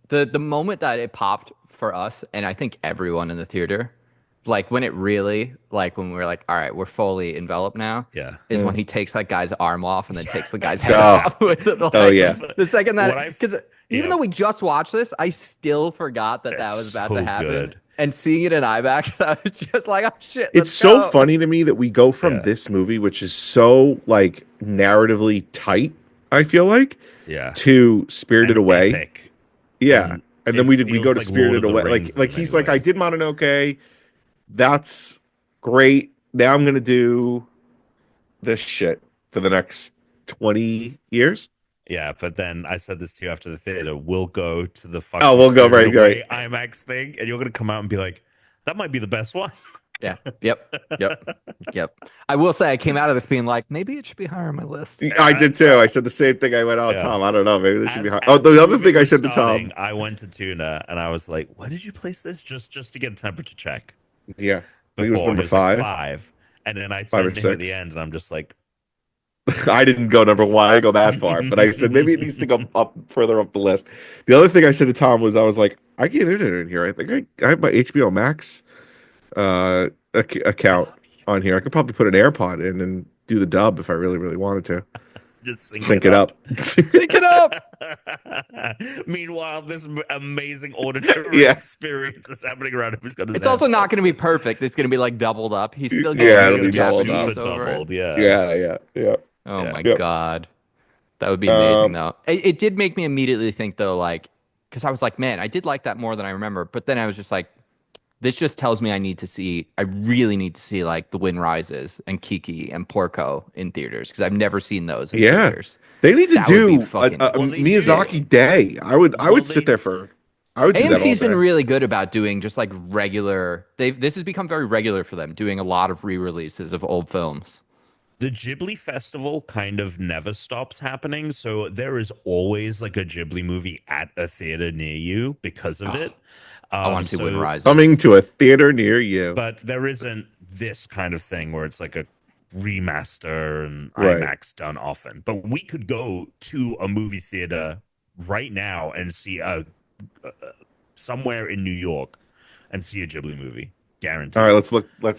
the moment that it popped for us, and I think everyone in the theater, like when it really, like when we were like, all right, we're fully enveloped now. Yeah. Is when he takes that guy's arm off and then takes the guy's head off. With the second that, because even though we just watched this, I still forgot that was about to happen. Good. And seeing it in IMAX, I was just like, oh shit. It's so funny to me that we go from this movie, which is so like narratively tight, I feel like, to Spirited Away. Epic. Yeah. And then we go to like Spirited Away. Like he's like, I did Mononoke. That's great. Now I'm gonna do this shit for the next 20 years. Yeah, but then I said this to you after the theater. We'll go to the fucking we'll go right IMAX thing, and you're gonna come out and be like, "That might be the best one." Yeah. Yep. I will say, I came out of this being like, maybe it should be higher on my list. I did too. I said the same thing. I went, Tom, I don't know. Maybe this should be higher. Oh, the other thing I said to Tom, I went to Tuna and I was like, "Why did you place this?" Just to get a temperature check. Yeah. I think it was Before number it was 5. like 5, and then I Five or turned to him at 6. the end, and I'm just like, I didn't go number 1. I didn't go that far, but I said maybe it needs to go up further up the list. The other thing I said to Tom was I was like, I get internet in here. I think I have my HBO Max account on here. I could probably put an AirPod in and do the dub if I really, really wanted to. just sync it up. Sync it up. Meanwhile, this amazing auditory experience is happening around him. It's also not going to be perfect. It's going to be like doubled up. He's still going it'll to be Japanese doubled. Yeah. Oh my God. That would be amazing though. It did make me immediately think though, like, because I was like, man, I did like that more than I remember. But then I was just like, this just tells me I really need to see like The Wind Rises and Kiki and Porco in theaters because I've never seen those in theaters. They need to do a Miyazaki day. I would sit there for. I would. AMC's been really good about doing just like regular. This has become very regular for them, doing a lot of re-releases of old films. The Ghibli Festival kind of never stops happening, so there is always like a Ghibli movie at a theater near you because of it. I want to see Wind Rises. Coming to a theater near you. But there isn't this kind of thing where it's like a remaster and Right. IMAX done often. But we could go to a movie theater right now and see somewhere in New York and see a Ghibli movie. Guaranteed. All right, let's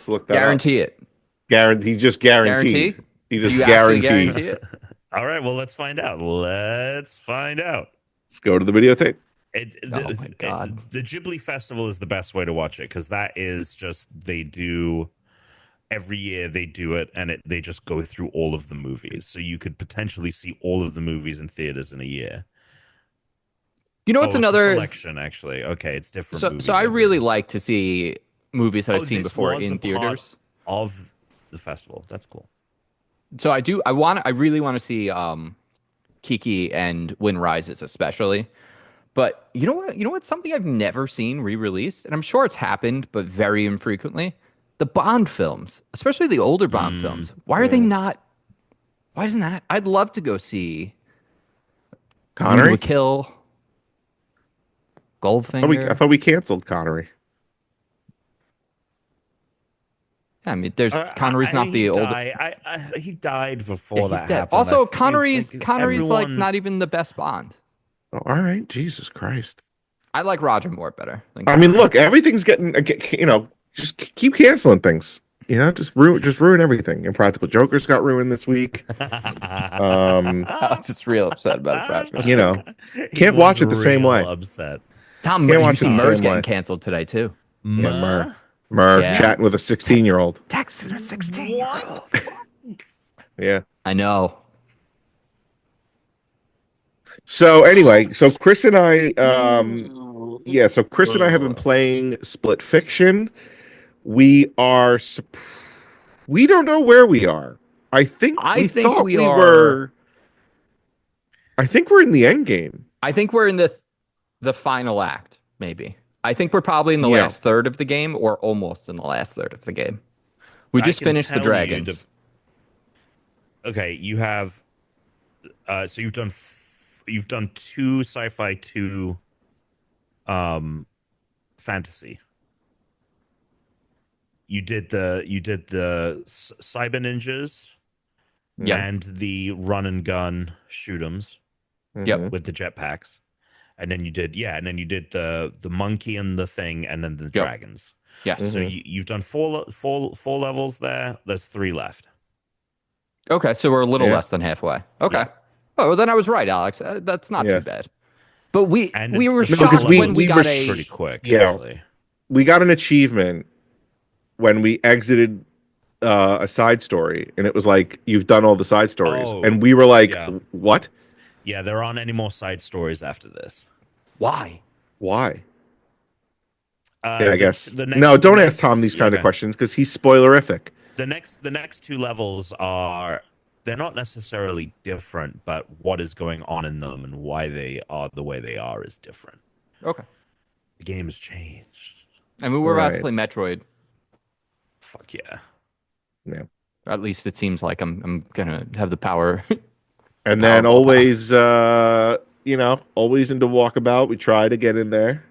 look that up. Guarantee it. He's just guaranteed. Guarantee? He Do just you actually guaranteed. guarantee it? All right, well, let's find out. Let's find out. Let's go to the videotape. Oh my God. The Ghibli Festival is the best way to watch it because that is just they do every year they do it and they just go through all of the movies. So you could potentially see all of the movies in theaters in a year. You know what's it's another a selection actually? Okay, it's different. So I really like to see movies that I've seen this before was in a part theaters. of the festival. That's cool. So I really want to see Kiki and Wind Rises especially. But you know what? You know what's something I've never seen re-released, and I'm sure it's happened, but very infrequently. The Bond films, especially the older Bond films. Why are they not? Why isn't that? I'd love to go see Connery? View to a Kill, Goldfinger. I thought we canceled Connery. Yeah, I mean, Connery's not the older. He died before He's that dead. happened. Also, I feel Connery's like like everyone- not even the best Bond. Oh, all right, Jesus Christ. I like Roger Moore better. I mean, look, everything's getting, just keep canceling things. Just ruin everything. Impractical Jokers got ruined this week. Alex is real upset about it. Practical. He Can't was watch it the same real way. Upset. Tom, Can't you watch see it the Murs same getting way. canceled today too. Yeah, Mur Yeah. chatting with a 16-year-old. Texted a 16-year-old. Yeah. I know. So anyway, so Chris and I have been playing Split Fiction. We don't know where we are. I think we were. I think we're in the end game. I think we're in the final act, maybe. I think we're probably in the last third of the game or almost in the last third of the game. We just finished the dragons. Okay, you have so you've done 2 sci-fi, 2 fantasy. You did the cyber ninjas and the run and gun shoot 'ems with the jetpacks. And then you did the monkey and the thing and then the dragons. Yes. So you've done four levels there. There's 3 left. Okay, so we're a little less than halfway. Okay. Yeah. Oh, well, then I was right, Alex. That's not too bad. But we were the shocked levels when we got pretty quick. Yeah. Actually. We got an achievement when we exited a side story, and it was like, you've done all the side stories. And we were like, what? Yeah, there aren't any more side stories after this. Why? I guess. Don't ask Tom these kind of questions because he's spoilerific. The next 2 levels they're not necessarily different, but what is going on in them and why they are the way they are is different. Okay. The game has changed. I mean, we're about to play Metroid. Fuck yeah. Yeah. Or at least it seems like I'm gonna have the power. And then always into Walkabout. We try to get in there.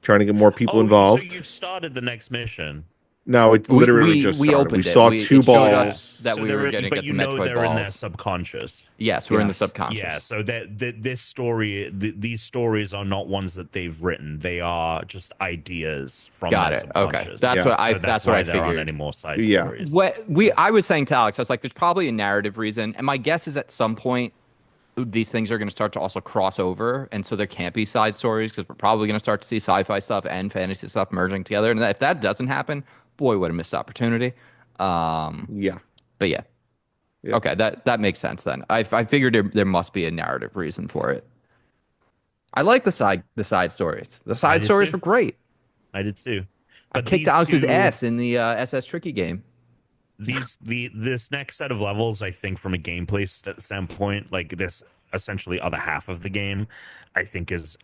Trying to get more people involved. So you've started the next mission. No, it literally just started. Opened we it. saw it 2 showed balls. us that So we were going to get the Metroid they're balls. in their subconscious. Yes, we're in the subconscious. Yeah, so this story, these stories are not ones that they've written. They are just ideas from their subconscious. Okay, that's what why I there figured. aren't any more side stories. I was saying to Alex, I was like, there's probably a narrative reason, and my guess is at some point these things are going to start to also cross over, and so there can't be side stories because we're probably going to start to see sci-fi stuff and fantasy stuff merging together. And if that doesn't happen, boy, what a missed opportunity. But yeah. Okay, that makes sense then. I figured there must be a narrative reason for it. I like the side stories. The side stories were great. I did too. But I kicked Alex's ass in the SS Tricky game. This next set of levels, I think, from a gameplay standpoint, like this essentially other half of the game, I think is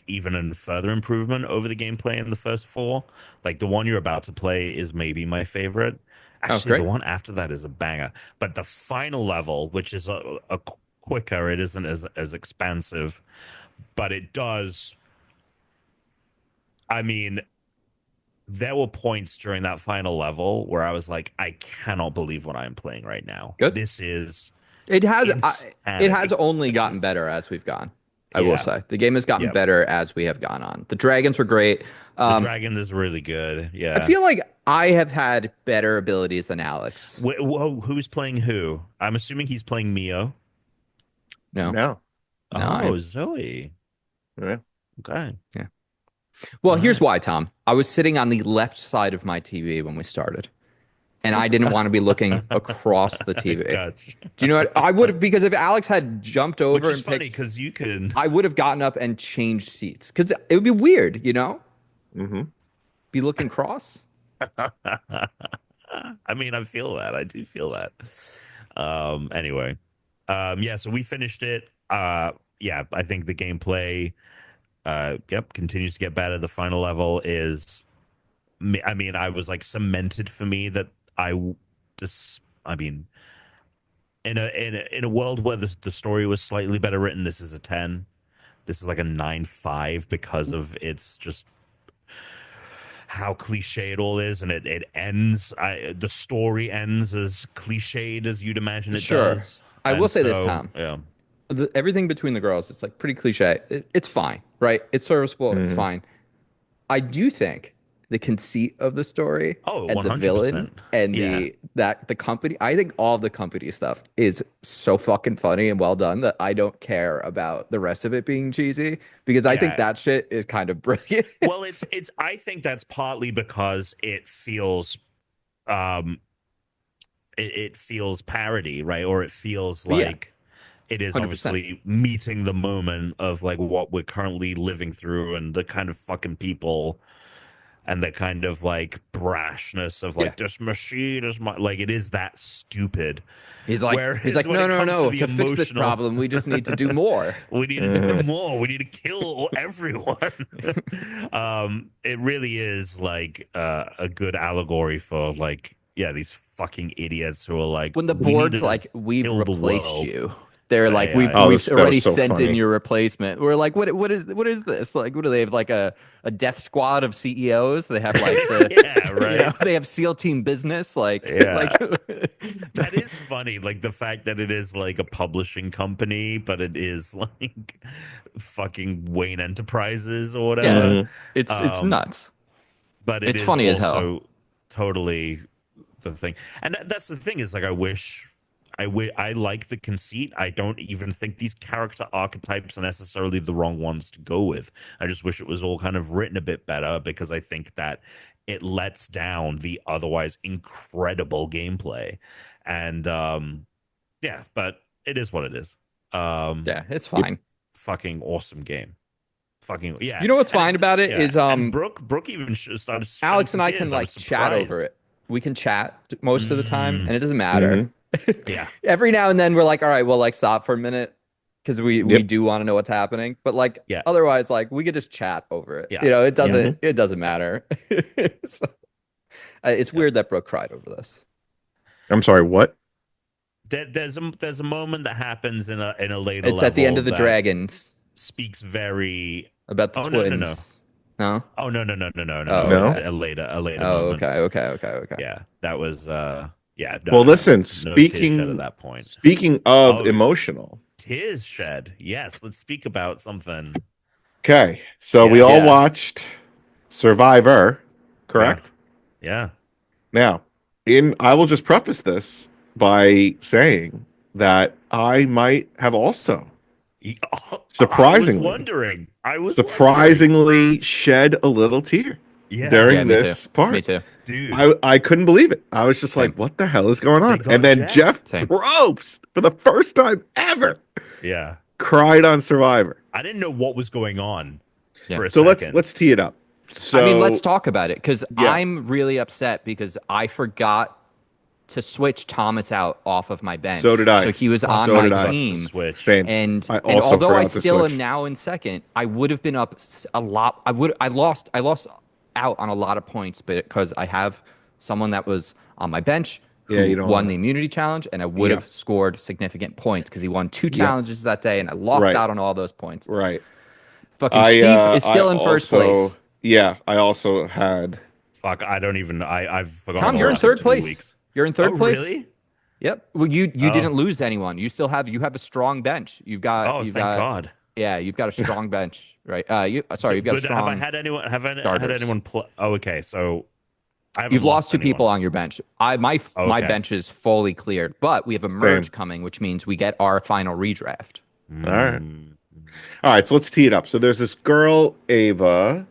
even a further improvement over the gameplay in the first 4. Like the one you're about to play is maybe my favorite. Actually, the one after that is a banger. But the final level, which is a quicker, it isn't as expansive, but it does. I mean, there were points during that final level where I was like, I cannot believe what I'm playing right now. Good. This is It has insanity. only gotten better as we've gone. I will Yeah. say the game has gotten Yep. better as we have gone on. The dragons were great. The dragon is really good. I Yeah. feel like I have had better abilities than Alex. Whoa, who's playing who? I'm assuming he's playing Mio. No, No. Oh, Zoe. Yeah. Okay. Yeah. Well, All here's right. why, Tom. I was sitting on the left side of my TV when we started, and I didn't want to be looking across the TV. Gotcha. Do you know what? I would have, because if Alex had jumped over Which is and funny picked, because you can. I would have gotten up and changed seats because it would be weird, you know? Mm-hmm. Be looking cross. I mean, I feel that. I do feel that. Anyway. Yeah, so we finished it. Yeah, I think the gameplay continues to get better. The final level is I mean, I was like cemented for me that I mean, in a world where the story was slightly better written, this is a 10. This is like a 9.5 because of its just how cliche it all is, and it ends. The story ends as cliched as you'd imagine it Sure. does. I will And say this, so, Tom. Yeah. Everything between the girls, it's like pretty cliche. It's fine, right? It's serviceable. It's Mhm. fine. I do think the conceit of the story Oh, and the villain 100%. and Yeah. the company, I think all of the company stuff is so fucking funny and well done that I don't care about the rest of it being cheesy, because I think Yeah. that shit is kind of brilliant. Well, it's I think that's partly because it feels it feels parody, right? Or it feels Yeah. like it is 100%. obviously meeting the moment of like what we're currently living through and the kind of fucking people and the kind of like brashness of like Yeah. this machine is like it is that stupid. He's like, Whereas when no, it no, comes no. the To fix this emotional- problem, we just need to do more. We need to do more. We need to kill everyone. It really is like a good allegory for like, yeah, these fucking idiots who are like, When the "We need board's to like, we've kill the replaced world." you. They're like, Yeah, we've yeah. Oh, we've that already was so sent in funny. your replacement. We're like, what is this? Like, what do they have? Like a death squad of CEOs? They have like the Yeah, right. they have SEAL team business. Like, Yeah. like That is funny, like the fact that it is like a publishing company, but it is like fucking Wayne Enterprises or whatever. Mhm. it's Um, nuts. But it It's is funny as hell. also totally the thing. And that's the thing is like I like the conceit. I don't even think these character archetypes are necessarily the wrong ones to go with. I just wish it was all kind of written a bit better because I think that it lets down the otherwise incredible gameplay. And yeah, but it is what it is. Yeah, it's fine. Fucking awesome game. Fucking yeah. You know what's And fine it's- about it yeah. is And Brooke even started. shedding Alex some and I tears. can like was chat over surprised. it. We can chat most of the time, Mm. and it doesn't matter. Yeah. Every now and then we're like, all right, well, like stop for a minute because we Yep. do want to know what's happening. But like Yeah. otherwise, like we could just chat over it. Yeah. You know, it doesn't matter. So, it's weird that Brooke cried over this. I'm sorry, what? There's a moment that happens in a later It's at the end of the level that dragons speaks very about the Oh, no, twins. no, no. No? oh no Oh, No? it's a later Oh, moment. okay. Yeah, that was yeah. Well, listen, no tears shed speaking at that point. speaking of Oh. emotional. Tears shed. Yes, let's speak about something. Okay, so we Yeah. all Yeah. watched Survivor, correct? Yeah. Now, I will just preface this by saying that I might have also Surprisingly. I was surprisingly shed a little tear wondering. Yeah, during Yeah, me this too. part. Me too. dude. I couldn't believe it. I was just Same. like, what the hell is going on? They got And then Jeff. Jeff Same. Probst, for the first time ever, Yeah, cried on Survivor. I didn't know what was going on Yeah. for a So second. let's tee it up. So I mean, let's talk about it because Yeah. I'm really upset because I forgot to switch Thomas out off of my bench. So did I. So he was on So my did I. team. Switch. Same. And I and also although I forgot to still am switch. now in second, I would have been up a lot. I lost out on a lot of points, but because I have someone that was on my bench who Yeah, you don't won wanna- the immunity challenge, and I would Yeah. have scored significant points because he won 2 Yeah. challenges that day, and I lost Right. out on all those points. right. Fucking Steve is still I in first also- place. Yeah, I also had Fuck, I don't even. I've forgotten. Tom, the you're in last third 2 place. weeks. You're in third Oh, place. really? Yep. Well, you Oh. didn't lose anyone. You still have a strong bench. You've got Oh, thank God. Yeah, you've got a strong bench, right? You've got a But strong. have I had anyone? Have I had starters. anyone play? Oh, okay. So I haven't You've lost two anyone. people on your bench. My Okay. bench is fully cleared, but we have a merge coming, which means we get our final redraft. All right. All right, so let's tee it up. So there's this girl, Ava.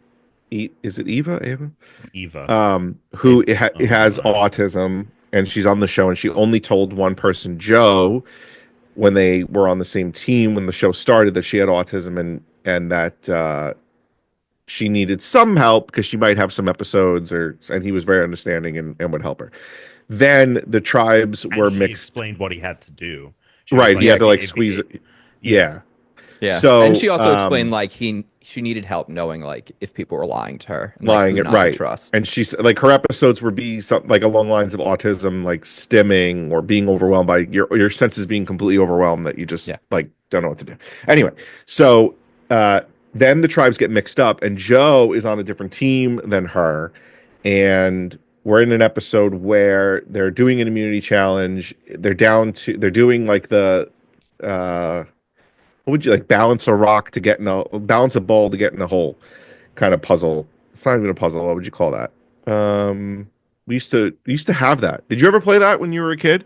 Is it Eva? Eva. Who has autism, and she's on the show, and she only told one person, Joe, when they were on the same team when the show started, that she had autism and that she needed some help because she might have some episodes, and he was very understanding and would help her. Then the tribes were she mixed. Explained what he had to do. Right, he had to like squeeze it. Yeah. Yeah. So, and she also explained like she needed help knowing like if people were lying to her, and, lying like, it who not right. to trust. And she's like her episodes would be something like along the lines of autism, like stimming or being overwhelmed by your senses being completely overwhelmed that you just like don't know what to do. Anyway, so then the tribes get mixed up, and Joe is on a different team than her, and we're in an episode where they're doing an immunity challenge. They're doing like the what would you like balance a rock to get in balance a ball to get in a hole kind of puzzle. It's not even a puzzle. What would you call that? We used to have that. Did you ever play that when you were a kid?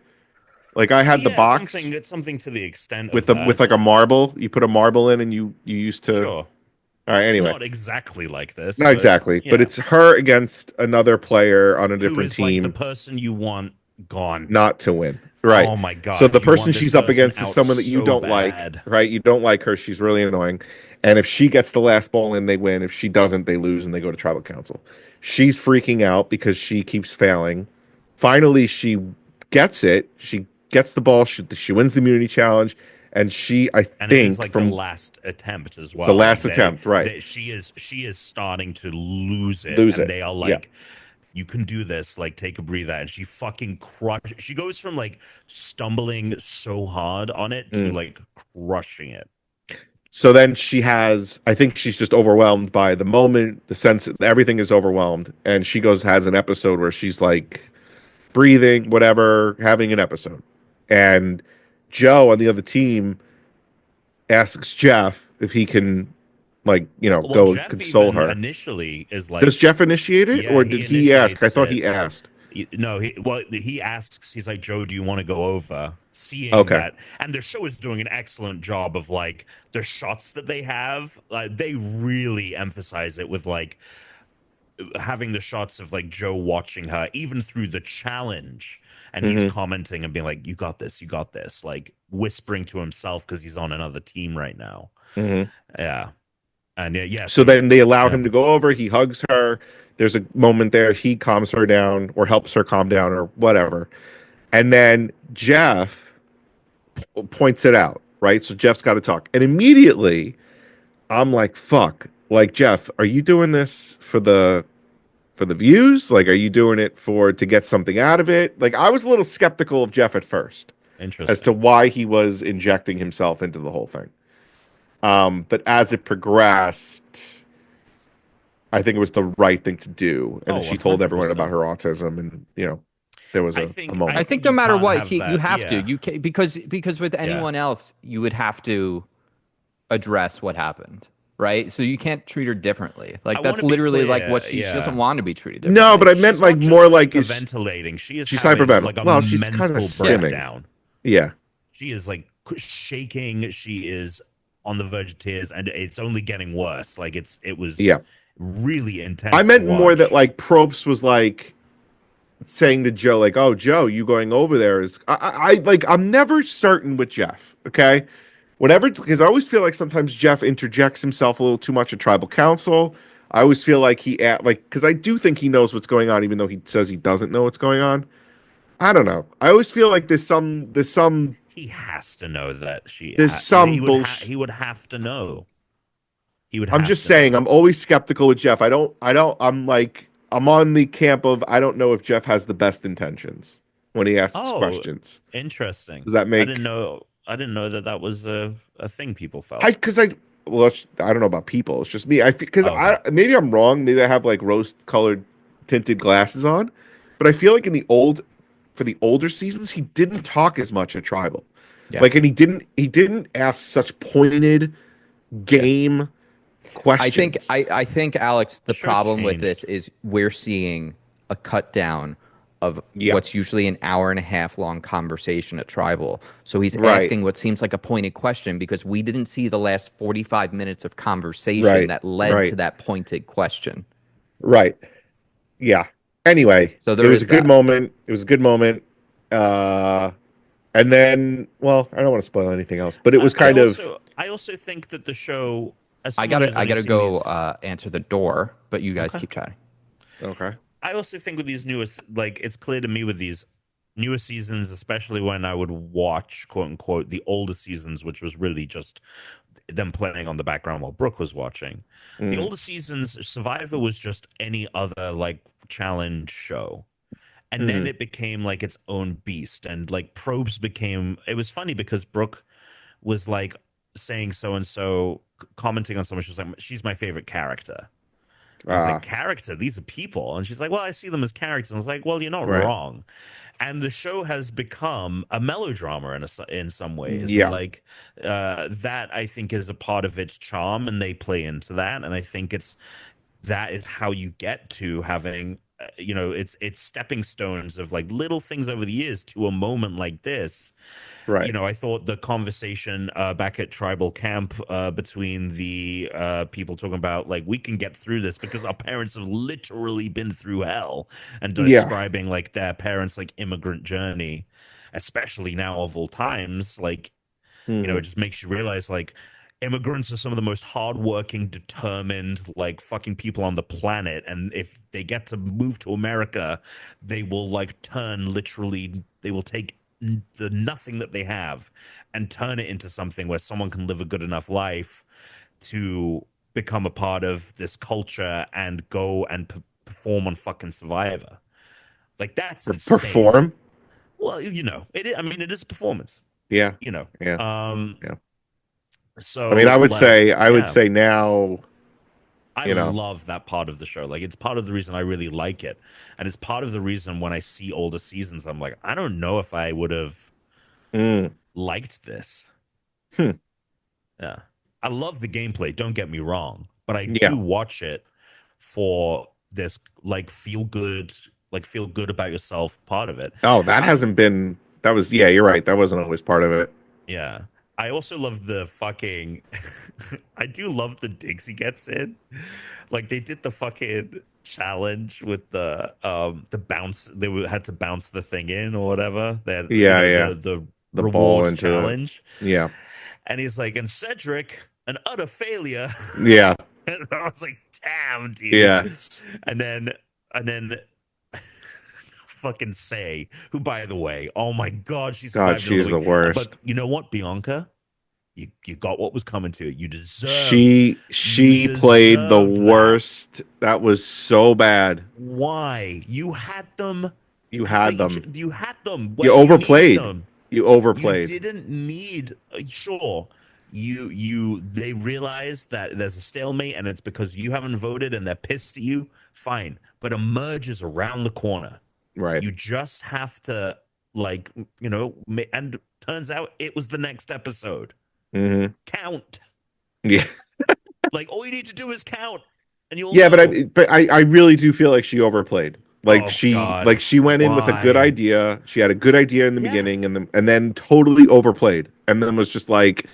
Like I had the box. Something to the extent with of with like a marble. You put a marble in, and you used to. Sure. All right. Anyway, not exactly like this. Not exactly, but it's her against another player on a different team. Like the person you want gone. Not to win. Right. Oh my God. So the person she's up against is someone that you don't like. Right. You don't like her. She's really annoying. And if she gets the last ball in, they win. If she doesn't, they lose and they go to tribal council. She's freaking out because she keeps failing. Finally, she gets it. She gets the ball. She wins the immunity challenge. And I think it's like from the last attempt as well. The last attempt, right? She is starting to lose it. They are like, you can do this. Like, take a breather. And she fucking She goes from like stumbling so hard on it to like crushing it. So then I think she's just overwhelmed by the moment, the sense that everything is overwhelmed. And she has an episode where she's like breathing, whatever, having an episode. And Joe on the other team asks Jeff if he can, go Jeff console her. Initially is like, does Jeff initiate it, or did he ask? I thought he asked. No, he asks. He's like, Joe, do you want to go over? Seeing that, and the show is doing an excellent job of like the shots that they have. They really emphasize it with like having the shots of like Joe watching her even through the challenge. And he's commenting and being like, you got this, like whispering to himself because he's on another team right now. Yeah. And So then they allow him to go over. He hugs her. There's a moment there. He calms her down or helps her calm down or whatever. And then Jeff points it out, right? So Jeff's got to talk. And immediately I'm like, fuck. Like, Jeff, are you doing this for the views? Like, are you doing it to get something out of it? Like, I was a little skeptical of Jeff at first. Interesting. As to why he was injecting himself into the whole thing. But as it progressed, I think it was the right thing to do. And she told everyone about her autism, and there was a moment. I think no matter what, you have to. You can, because with anyone else, you would have to address what happened. Right, so you can't treat her differently. Like that's literally like what she doesn't want to be treated differently. No, but I meant like more like ventilating. She's hyperventilating. Well, she's kind of stimming. Down. Yeah, she is like shaking. She is on the verge of tears, and it's only getting worse. Like it was really intense. I meant more that like Probst was like saying to Joe, like, "Oh, Joe, you going over there is." I'm never certain with Jeff. Okay. Because I always feel like sometimes Jeff interjects himself a little too much at tribal council. I always feel like because I do think he knows what's going on, even though he says he doesn't know what's going on. I don't know. I always feel like there's some. He has to know that some bullshit. He would have to know. I'm just saying. I'm always skeptical with Jeff. I'm on the camp of I don't know if Jeff has the best intentions when he asks questions. Interesting. Does that make? I didn't know that was a thing people felt. I don't know about people. It's just me. Maybe I'm wrong. Maybe I have like rose-colored tinted glasses on. But I feel like for the older seasons, he didn't talk as much at Tribal. Yeah. Like, and he didn't ask such pointed game questions. I think Alex, the show's problem with this changed. is we're seeing a cut down of Yeah. what's usually an hour and a half long conversation at Tribal. So he's Right. asking what seems like a pointed question because we didn't see the last 45 minutes of conversation Right. that led Right. to that pointed question. Right. Yeah. Anyway, So it there was is a good that. moment. It was a good moment. And then, well, I don't want to spoil anything else, but it was kind of I also think that the show, as I someone gotta who's I only gotta seen go these, answer the door, but you guys Okay. keep chatting. okay. I also think with these newest, like it's clear to me with these newer seasons, especially when I would watch quote unquote the older seasons, which was really just them playing on the background while Brooke was watching. The Mm, older seasons, Survivor was just any other like challenge show. And then mhm. it became like its own beast. And like probes became, it was funny because Brooke was like saying so and so, commenting on someone. She was like, she's my favorite character. I was like, Ah, character? These are people. And she's like, well, I see them as characters. And I was like, well, you're not right. wrong. And the show has become a melodrama in some ways. And Yeah. like that, I think, is a part of its charm. And they play into that. And I think that is how you get to having it's stepping stones of like little things over the years to a moment like this. Right. I thought the conversation back at tribal camp between the people talking about like we can get through this because our parents have literally been through hell and Yeah. describing like their parents like immigrant journey, especially now of all times, like it Mhm. just makes you realize like immigrants are some of the most hardworking, determined, like fucking people on the planet. And if they get to move to America, they will like they will take the nothing that they have and turn it into something where someone can live a good enough life to become a part of this culture and go and perform on fucking Survivor. Like that's insane. Perform. Well, I mean, it is a performance. Yeah. You know, Yeah. um, Yeah. I mean, so I would yeah, say now, I you know, love that part of the show. Like, it's part of the reason I really like it, and it's part of the reason when I see older seasons, I'm like, I don't know if I would have mm, liked this. hmm, Yeah, I love the gameplay. Don't get me wrong, but I yeah. do watch it for this like feel good about yourself part of it. Oh, that I hasn't been. That was. Yeah, you're right. That wasn't always part of it. Yeah. I also love the fucking I do love the digs he gets in. Like they did the fucking challenge with the bounce had to bounce the thing in or whatever. That Yeah. Yeah. the The ball rewards into it. challenge. Yeah. And he's like, and Cedric, an utter failure. Yeah. And I was like, damn, dude. Yeah. And then fucking Say, who by the way, oh my god, she God, survived another she's the week. worst. But you know what, Bianca? You got what was coming to you. You She played the deserved that. worst. That was so bad. Why? You had them. You had them. You had them where You you needed overplayed. them. You You overplayed. didn't need. Sure, they realize that there's a stalemate, and it's because you haven't voted, and they're pissed at you. Fine, but a merge is around the corner. Right. You just have to like and turns out it was the next episode. Hmm. Count. Yeah. Like all you need to do is count, and you'll Yeah, know. but I really do feel like she overplayed. Like Oh she God, she went in with a good why? idea. She had a good idea in the Yeah, beginning and then totally overplayed. And then was just like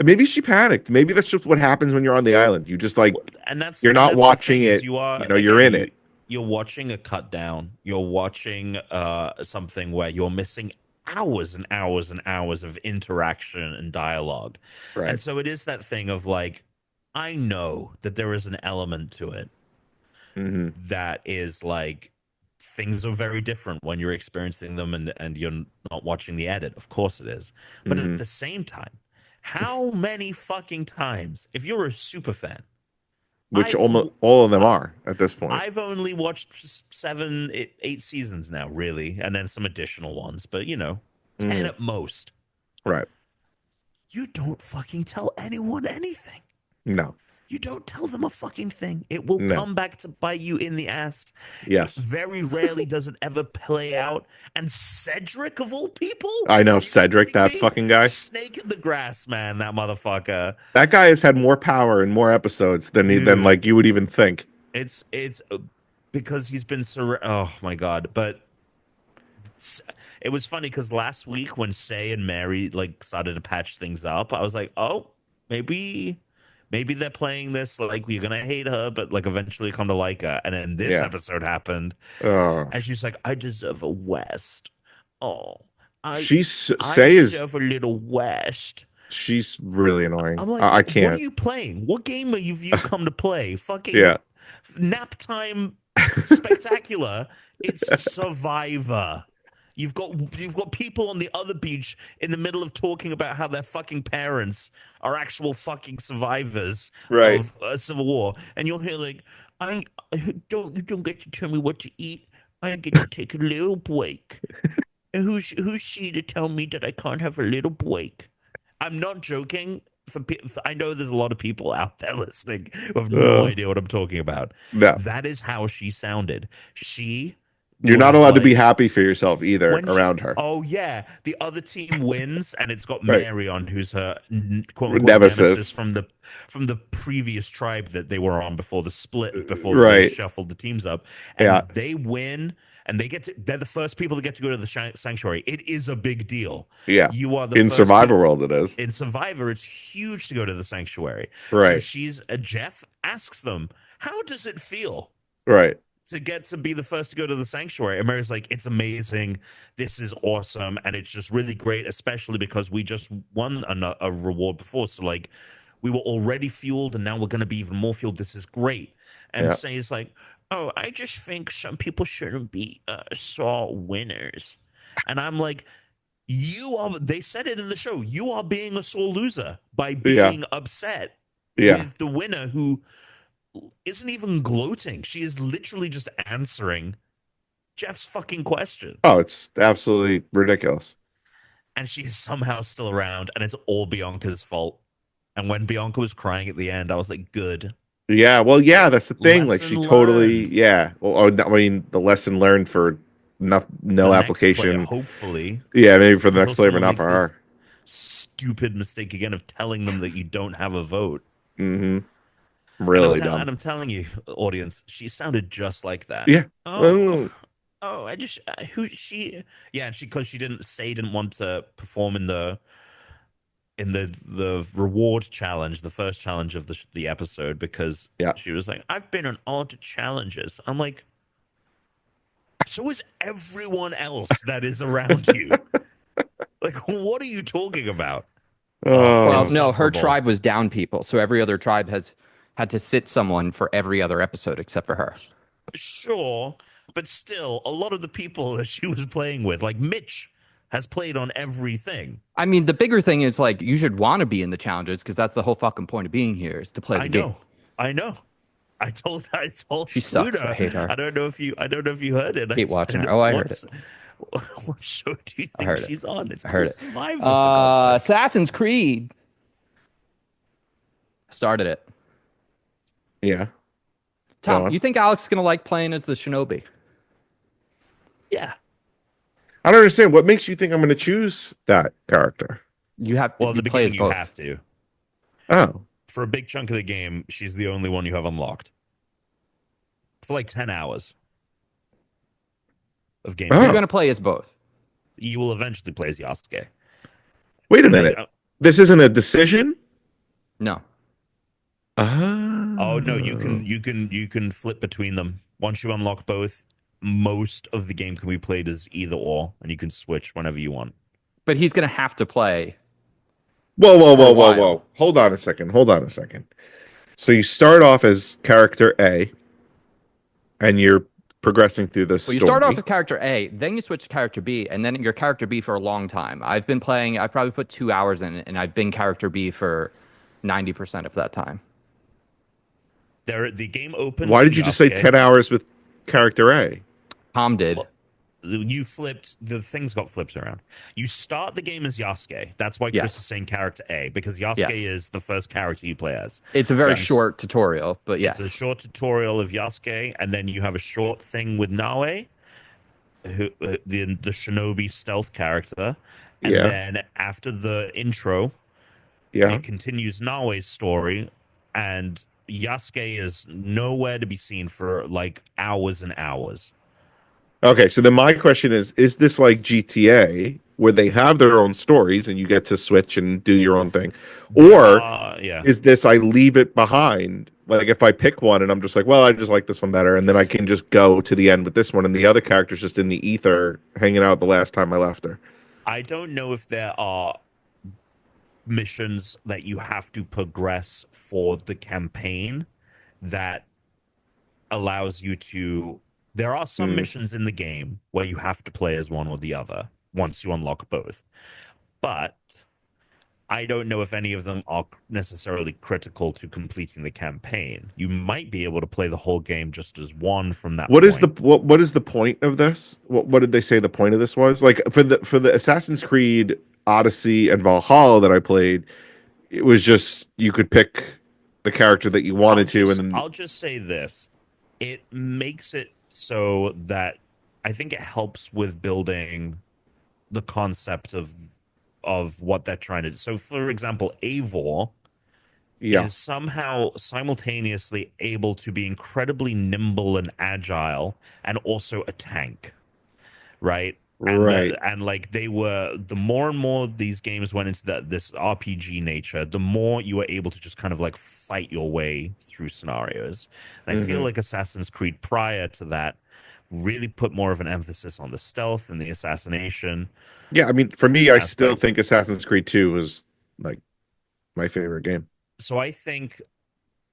maybe she panicked. Maybe that's just what happens when you're on the island. You just like and that's you're not the watching thing is it, you are you're again in it. you're watching a cut down. You're watching something where you're missing hours and hours and hours of interaction and dialogue, and Right. so it is that thing of like I know that there is an element to it Hmm. that is like things are very different when you're experiencing them and you're not watching the edit. Of course it is. But at Hmm. the same time, how many fucking times, if you're a super fan, Which I've almost all of them are at this point. I've only watched 8 seasons now, really, and then some additional ones, but 10 Hmm. at most. Right. You don't fucking tell anyone anything. No. You don't tell them a fucking thing. It will No. come back to bite you in the ass. Yes. Very rarely does it ever play out. And Cedric, of all people? I know Are you Cedric, kidding that me? fucking guy. Snake in the grass, man, that motherfucker. That guy has had more power in more episodes than Dude. like you would even think. It's because he's been oh my god. But it was funny because last week when Say and Mary like started to patch things up, I was like, oh, maybe they're playing this like we're gonna hate her, but like eventually come to like her. And then this episode happened, and she's like, I deserve a West. Oh, I Say deserve a little West. She's really annoying. I'm like, I can't. What are you playing? What game have you come to play? Fucking Yeah. Nap time spectacular. It's Survivor. You've got people on the other beach in the middle of talking about how their fucking parents are actual fucking survivors of a civil war, and you're here like, you don't get to tell me what to eat. I get to take a little break. And who's she to tell me that I can't have a little break? I'm not joking. I know there's a lot of people out there listening who have no idea what I'm talking about. No. That is how she sounded. You're not allowed to be happy for yourself either around her. Oh yeah, the other team wins, and it's got Mary on, who's her quote unquote nemesis from the previous tribe that they were on before the split, before they shuffled the teams up, and they win. And they're the first people to get to go to the sanctuary. It is a big deal. Yeah. You are the in first Survivor world, it is. In Survivor, it's huge to go to the sanctuary. Right. So Jeff asks them, how does it feel? Right. To get to be the first to go to the sanctuary. And Mary's like, it's amazing. This is awesome. And it's just really great, especially because we just won a reward before. So like we were already fueled and now we're going to be even more fueled. This is great. And Say's like, oh, I just think some people shouldn't be sore winners. And I'm like, they said it in the show, you are being a sore loser by being upset with the winner who isn't even gloating. She is literally just answering Jeff's fucking question. Oh, it's absolutely ridiculous. And she's somehow still around, and it's all Bianca's fault. And when Bianca was crying at the end, I was like, good. Yeah, well, yeah, that's the thing. Lesson like she learned. totally, Well, I mean, the lesson learned for no application. Player, hopefully. Yeah, maybe for the next player, but not for her. Stupid mistake again of telling them that you don't have a vote. Mm-hmm. Really dumb. And I'm telling you, audience, she sounded just like that. Yeah. I just who she? Yeah, and because she didn't want to perform in the reward challenge, the first challenge of the episode, because she was like, I've been on all the challenges. I'm like, so is everyone else that is around you. Like, what are you talking about? Well, no, her tribe was down people, so every other tribe has had to sit someone for every other episode except for her. Sure, but still, a lot of the people that she was playing with, like Mitch, has played on everything. I mean, the bigger thing is like you should want to be in the challenges because that's the whole fucking point of being here is to play the game. I know. I told she sucks. Tuna, I hate her. I don't know if you heard it. I hate watching her. Oh, I heard it. What show do you think she's on? It's called Survivor. Assassin's Creed. Started it. Yeah. Tom, you think Alex is gonna like playing as the Shinobi? Yeah. I don't understand. What makes you think I'm going to choose that character? You have in the beginning you have to. Oh. For a big chunk of the game, she's the only one you have unlocked. For like 10 hours of game. You're going to play as both. You will eventually play as Yasuke. Wait a minute. This isn't a decision? No. Oh no, you can flip between them. Once you unlock both, most of the game can be played as either or, and you can switch whenever you want. But he's going to have to play. Whoa. Hold on a second. So you start off as character A, and you're progressing through the story. You start off as character A, then you switch to character B, and then you're character B for a long time. I've been playing, I probably put 2 hours in it, and I've been character B for 90% of that time. The game opens. Why did you just say 10 hours with character A? Tom did. you flipped the things got flipped around. You start the game as Yasuke. That's why Chris is Yes. saying character A, because Yasuke Yes. is the first character you play as. It's a very Then short tutorial, but it's a yes. short tutorial of Yasuke, and then you have a short thing with Naoe, who the shinobi stealth character, and Yeah. then after the intro, Yeah. it continues Naoe's story, and Yasuke is nowhere to be seen for like hours and hours. Okay, so then my question is this like GTA where they have their own stories and you get to switch and do your own thing? Or Yeah. is this I leave it behind? Like if I pick one and I'm just like, well, I just like this one better, and then I can just go to the end with this one and the other character's just in the ether hanging out the last time I left her. I don't know if there are missions that you have to progress for the campaign that allows you to. There are some Mm. missions in the game where you have to play as one or the other once you unlock both. But I don't know if any of them are necessarily critical to completing the campaign. You might be able to play the whole game just as one from that What is the point. what is the point of this? What did they say the point of this was? Like for the Assassin's Creed Odyssey and Valhalla that I played, it was just you could pick the character that you wanted to, and then I'll just say this. It makes it so that I think it helps with building the concept of what they're trying to do. So for example, Eivor yeah, is somehow simultaneously able to be incredibly nimble and agile and also a tank, right? right. And like they were, the more and more these games went into this RPG nature, the more you were able to just kind of like fight your way through scenarios. And I feel Hmm. like Assassin's Creed prior to that really put more of an emphasis on the stealth and the assassination Yeah, I mean, for me, I still aspects. think Assassin's Creed 2 was like my favorite game. So I think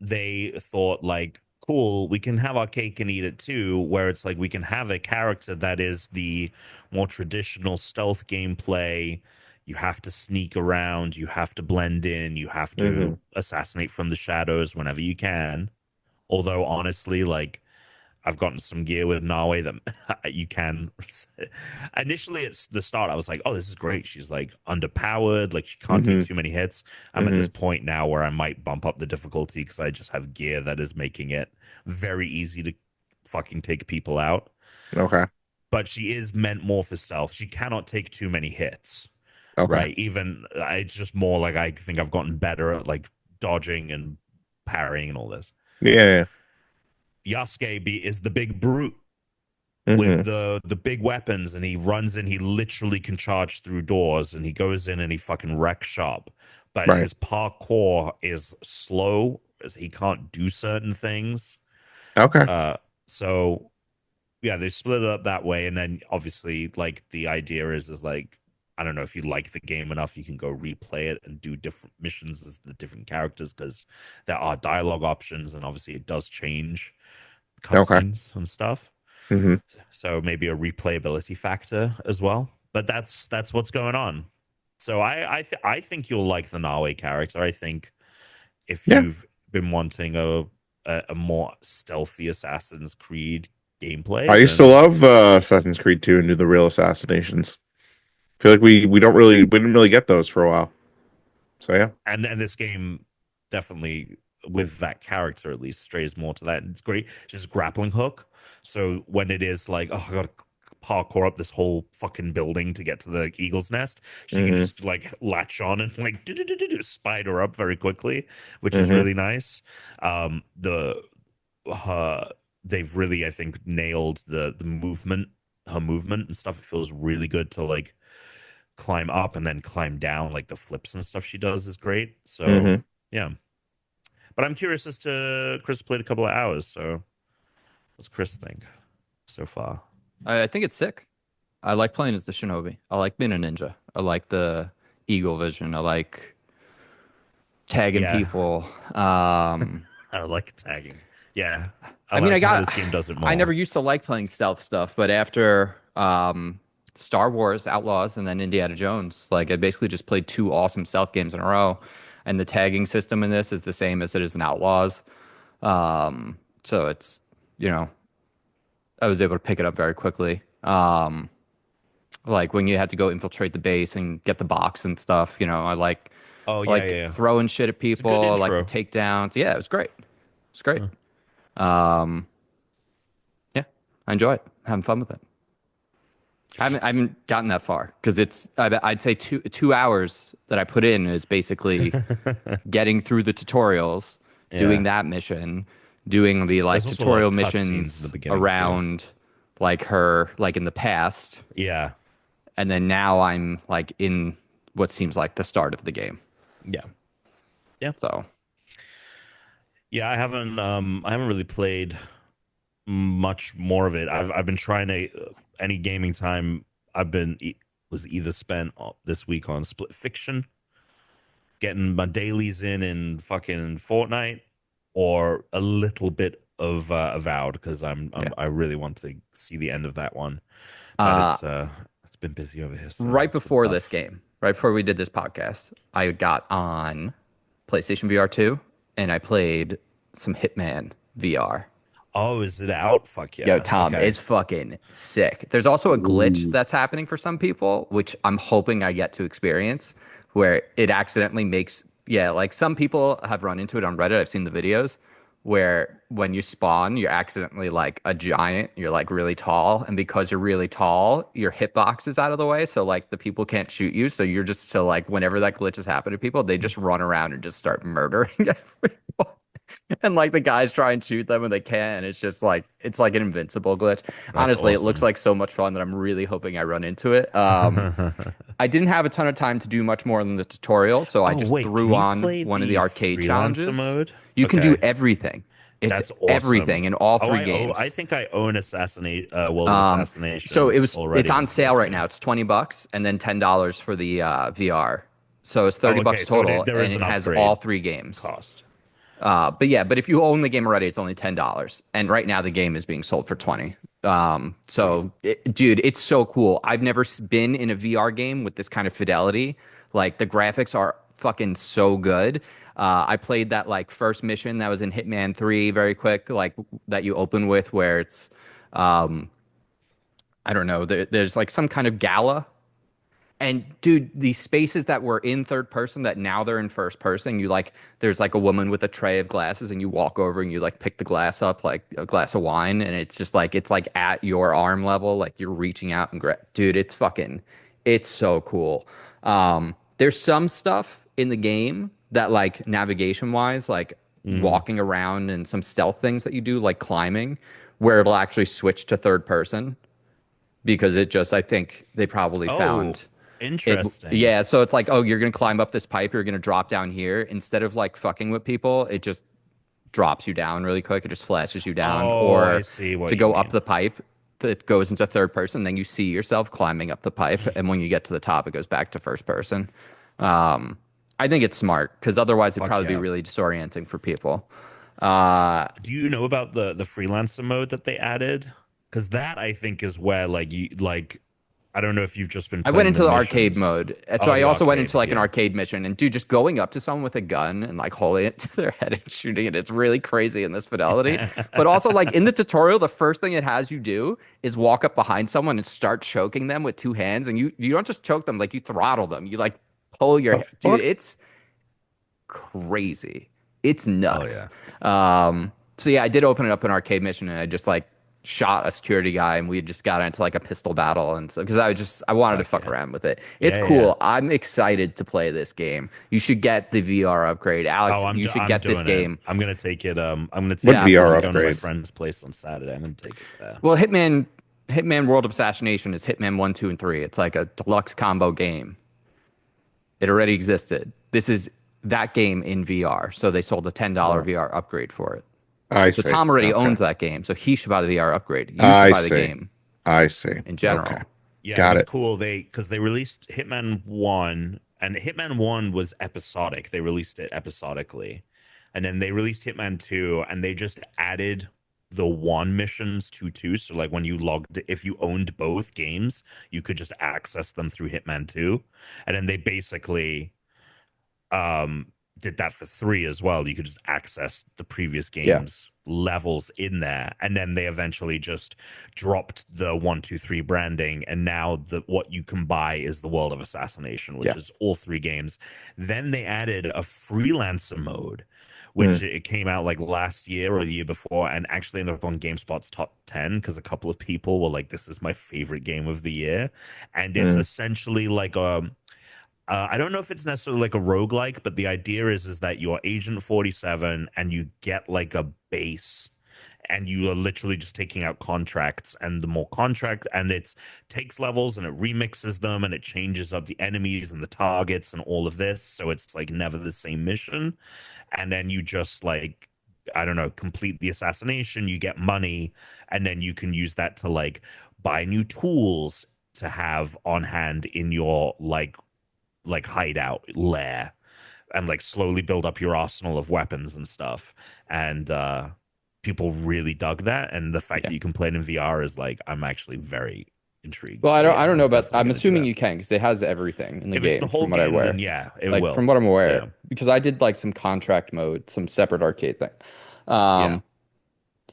they thought like, cool, we can have our cake and eat it too, where it's like we can have a character that is the more traditional stealth gameplay. You have to sneak around, you have to blend in, you have Hmm. to assassinate from the shadows whenever you can. Although honestly, like I've gotten some gear with Nawe that you can. Initially, it's the start. I was like, "Oh, this is great." She's like underpowered, like she can't take Hmm. too many hits. I'm at Hmm. this point now where I might bump up the difficulty because I just have gear that is making it very easy to fucking take people out. Okay. But she is meant more for stealth. She cannot take too many hits, Okay. right? Even it's just more like I think I've gotten better at like dodging and parrying and all this. Yeah. Is the big brute with Hmm. the big weapons, and he runs in, he literally can charge through doors, and he goes in and he fucking wrecks shop, but Right. his parkour is slow as he can't do certain things. Okay. So yeah, they split it up that way, and then obviously like the idea is like, I don't know, if you like the game enough you can go replay it and do different missions as the different characters, because there are dialogue options, and obviously it does change Okay. cutscenes and stuff. Hmm. So maybe a replayability factor as well. But that's what's going on. So I think you'll like the Nawe character. I think if Yeah. you've been wanting a more stealthy Assassin's Creed I gameplay, used to then love Assassin's Creed 2 and do the real assassinations. I feel like we didn't really get those for a while. So yeah. and this game definitely with that character at least strays more to that. And it's great. Just grappling hook. So when it is like, oh, I gotta parkour up this whole fucking building to get to the eagle's nest, she can Hmm. just like latch on and like spider up very quickly, which is Hmm. really nice. The they've really, I think, nailed the movement, her movement and stuff. It feels really good to like climb up and then climb down. Like the flips and stuff she does is great. So Hmm. yeah. But I'm curious as to Chris played a couple of hours, so what's Chris think so far? I think it's sick. I like playing as the shinobi. I like being a ninja. I like the eagle vision. I like tagging Yeah, people. I like tagging. Yeah, I I mean, like how this game does it I never more. used to like playing stealth stuff, but after Star Wars Outlaws and then Indiana Jones, like I basically just played two awesome stealth games in a row, and the tagging system in this is the same as it is in Outlaws. So it's, you know, I was able to pick it up very quickly. Um, like when you had to go infiltrate the base and get the box and stuff. Oh I yeah, yeah, like yeah. throwing shit at It's a good people. I like the intro. takedowns. Yeah, it was great. It's great. Huh. Um, yeah, I enjoy it. Having fun with it. I haven't gotten that far because I'd say two hours that I put in is basically getting through the tutorials, doing Yeah. that mission, doing the like There's also a lot tutorial of cutscenes in the missions beginning too. around like her like in the past, Yeah. and then now I'm like in what seems like the start of the game. Yeah. Yeah. So Yeah, I haven't really played much more of it. I've been trying to any gaming time I've been was either spent this week on Split Fiction, getting my dailies in fucking Fortnite, or a little bit of Avowed because yeah. I really want to see the end of that one. But Uh, it's been busy over here, so right it's been before this tough. game, right before we did this podcast, I got on PlayStation VR 2 and I played some Hitman VR. Oh, is it out? Fuck Yo, yeah. Tom, Okay. it's fucking sick. There's also a glitch Ooh. that's happening for some people, which I'm hoping I get to experience, where it accidentally makes, yeah, like some people have run into it on Reddit. I've seen the videos where when you spawn, you're accidentally like a giant, you're like really tall. And because you're really tall, your hitbox is out of the way. So like the people can't shoot you. So you're just, so like whenever that glitch has happened to people, they just run around and just start murdering everyone. And like the guys try and shoot them and they can't, and it's like an invincible glitch. That's Honestly, it looks awesome. like so much fun that I'm really hoping I run into it. I didn't have a ton of time to do much more than the tutorial, so I Oh just wait, can threw you on play one of the the arcade freelancer challenges. mode? You can do Okay. everything. It's That's awesome. everything in all Oh, three I games. think I own World of So Assassination it's already on on sale right now. PlayStation. It's $20 and then $10 for the VR. So it's Oh, 30 okay. bucks So total, there and is it an has all upgrade three games. cost. But yeah, but if you own the game already, it's only $10, and right now the game is being sold for 20. Sweet. Dude, it's so cool. I've never been in a VR game with this kind of fidelity. Like the graphics are fucking so good. I played that like first mission that was in Hitman 3 very quick, like that you open with where it's, um, I don't know, there's like some kind of gala and dude, these spaces that were in third person that now they're in first person, you like there's like a woman with a tray of glasses and you walk over and you like pick the glass up like a glass of wine and it's like at your arm level, like you're reaching out and grab. Dude, it's so cool. There's some stuff in the game that like navigation wise, like Mm. walking around and some stealth things that you do, like climbing, where it'll actually switch to third person because I think they probably Oh, found it. interesting. Yeah, so it's like, oh, you're gonna climb up this pipe, you're gonna drop down here. Instead of like fucking with people, it just drops you down really quick. It just flashes you down. Oh, I Or see to what you go up mean. the pipe, it goes into third person. Then you see yourself climbing up the pipe, and when you get to the top, it goes back to first person. Um, I think it's smart because otherwise it'd Fuck probably be yeah. really disorienting for people. Uh, Do you know about the freelancer mode that they added? Because that I think is where like you like I don't know if you've just been I went playing the into the arcade missions. mode. So Oh, I the also went arcade. into like an Yeah. arcade mission and dude, just going up to someone with a gun and like holding it to their head and shooting it. It's really crazy in this fidelity. But also like in the tutorial, the first thing it has you do is walk up behind someone and start choking them with two hands. And you don't just choke them, like you throttle them. You like pull The dude, fuck? it's crazy. It's Oh nuts. yeah. So yeah, I did open it up an arcade mission and I just like shot a security guy and we just got into like a pistol battle and so because I wanted to Fuck fuck yeah. around with it. It's Yeah, yeah. cool. I'm excited to play this game. You should get the VR upgrade. Alex, Oh, you should I'm get this doing it. game. I'm gonna take it. I'm gonna What take Yeah, it. VR I'm absolutely. going to my upgrades? friend's place on Saturday. I'm gonna take it there. Well, Hitman World of Assassination is Hitman 1, 2, and 3. It's like a deluxe combo game. It already existed. This is that game in VR. So they sold a $10 Oh, VR upgrade for it. I So see. Tom already Okay. owns that game, so he should buy the VR upgrade. You should I buy the see. game I see. in Okay. general. Yeah, it Got was it. cool. Because they released Hitman 1, and Hitman 1 was episodic. They released it episodically. And then they released Hitman 2, and they just added the 1 missions to 2. So, like, when you logged, if you owned both games, you could just access them through Hitman 2. And then they basically um did that for 3 as well. You could just access the previous Yeah. game's levels in there, and then they eventually just dropped the 1, 2, 3 branding, and now what you can buy is the World of Assassination, which is all 3 games. Then they added a freelancer mode, which it came out like last year or the year before, and actually ended up on GameSpot's top 10 because a couple of people were like, "This is my favorite game of the year," and it's essentially like a I don't know if it's necessarily like a roguelike, but the idea is that you're Agent 47 and you get like a base and you are literally just taking out contracts, and the more contract, and it takes levels and it remixes them and it changes up the enemies and the targets and all of this. So it's like never the same mission. And then you just like, I don't know, complete the assassination, you get money, and then you can use that to like buy new tools to have on hand in your like hideout lair, and like slowly build up your arsenal of weapons and stuff. And people really dug that, and the fact that you can play it in VR is like, I'm actually very intrigued. Well, So, I don't know about. definitely I'm gonna do assuming that. you can because it has everything in the If game. it's the whole from what I game, aware. then yeah, it like will. from what I'm aware, Yeah. because I did like some contract mode, some separate arcade thing. Yeah.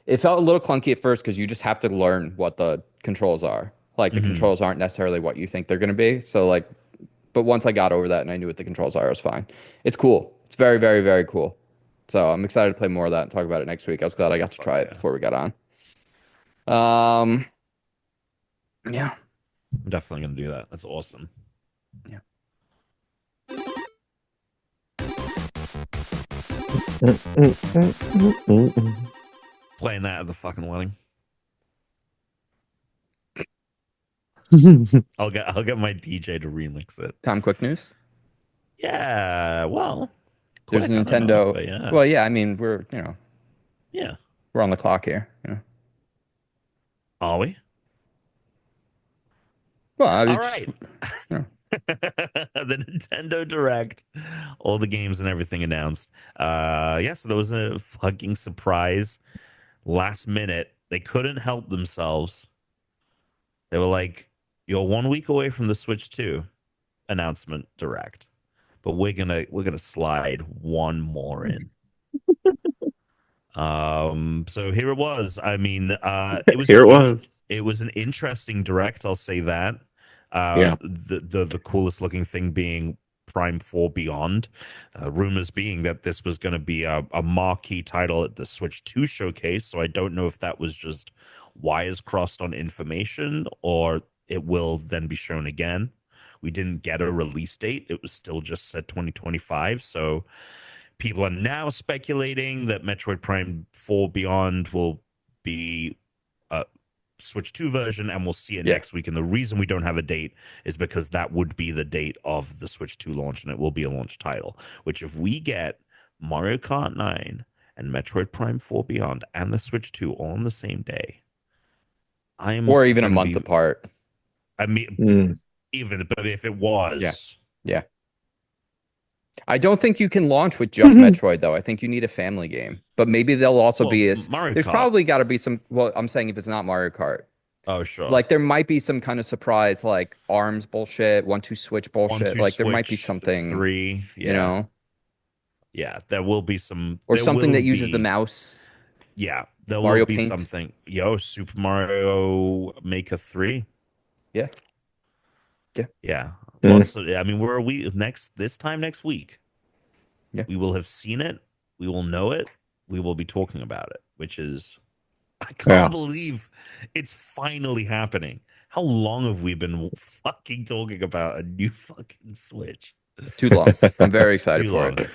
It felt a little clunky at first because you just have to learn what the controls are. Like the controls aren't necessarily what you think they're going to be. So like, but once I got over that and I knew what the controls are, it was fine. It's cool. It's very, very, very cool. So I'm excited to play more of that and talk about it next week. I was glad I got to try it before we got on. Yeah. I'm definitely gonna do that. That's awesome. Yeah. Playing that at the fucking wedding. I'll get my DJ to remix it. Tom, quick news. Yeah, well, There's a quick, I don't know, Nintendo. but yeah. Well, yeah. I mean, we're Yeah. we're on the clock here. Are we? Well, I All just, right. yeah. The Nintendo Direct, all the games and everything announced. Yeah, so there was a fucking surprise last minute. They couldn't help themselves. They were like, "You're 1 week away from the Switch 2 announcement Direct, but we're gonna slide one more in." So here it was. I mean, it was Here it was. it was an interesting Direct, I'll say that. Yeah. The coolest looking thing being Prime 4 Beyond. Rumors being that this was going to be a marquee title at the Switch 2 showcase. So I don't know if that was just wires crossed on information or it will then be shown again. We didn't get a release date. It was still just said 2025. So people are now speculating that Metroid Prime 4 Beyond will be a Switch 2 version, and we'll see it next week. And the reason we don't have a date is because that would be the date of the Switch 2 launch, and it will be a launch title. Which, if we get Mario Kart 9 and Metroid Prime 4 Beyond and the Switch 2 all on the same day, or even a month apart. I mean, even, but if it was, yeah. I don't think you can launch with just Metroid though. I think you need a family game. But maybe there'll also be Mario there's Kart. probably got to be some. Well, I'm saying if it's not Mario Kart. Oh sure. Like there might be some kind of surprise, like ARMS bullshit, 1-2 Switch bullshit. 1-2 Like there might be Switch, something 3, yeah. You know. Yeah, there will be some, or something that uses the mouse. Yeah, there Mario will be Paint. something. Super Mario Maker 3. Yeah. Lots of, I mean, where are we this time next week? Yeah. We will have seen it. We will know it. We will be talking about it, which is, I can't believe it's finally happening. How long have we been fucking talking about a new fucking Switch? Too long. I'm very excited for it.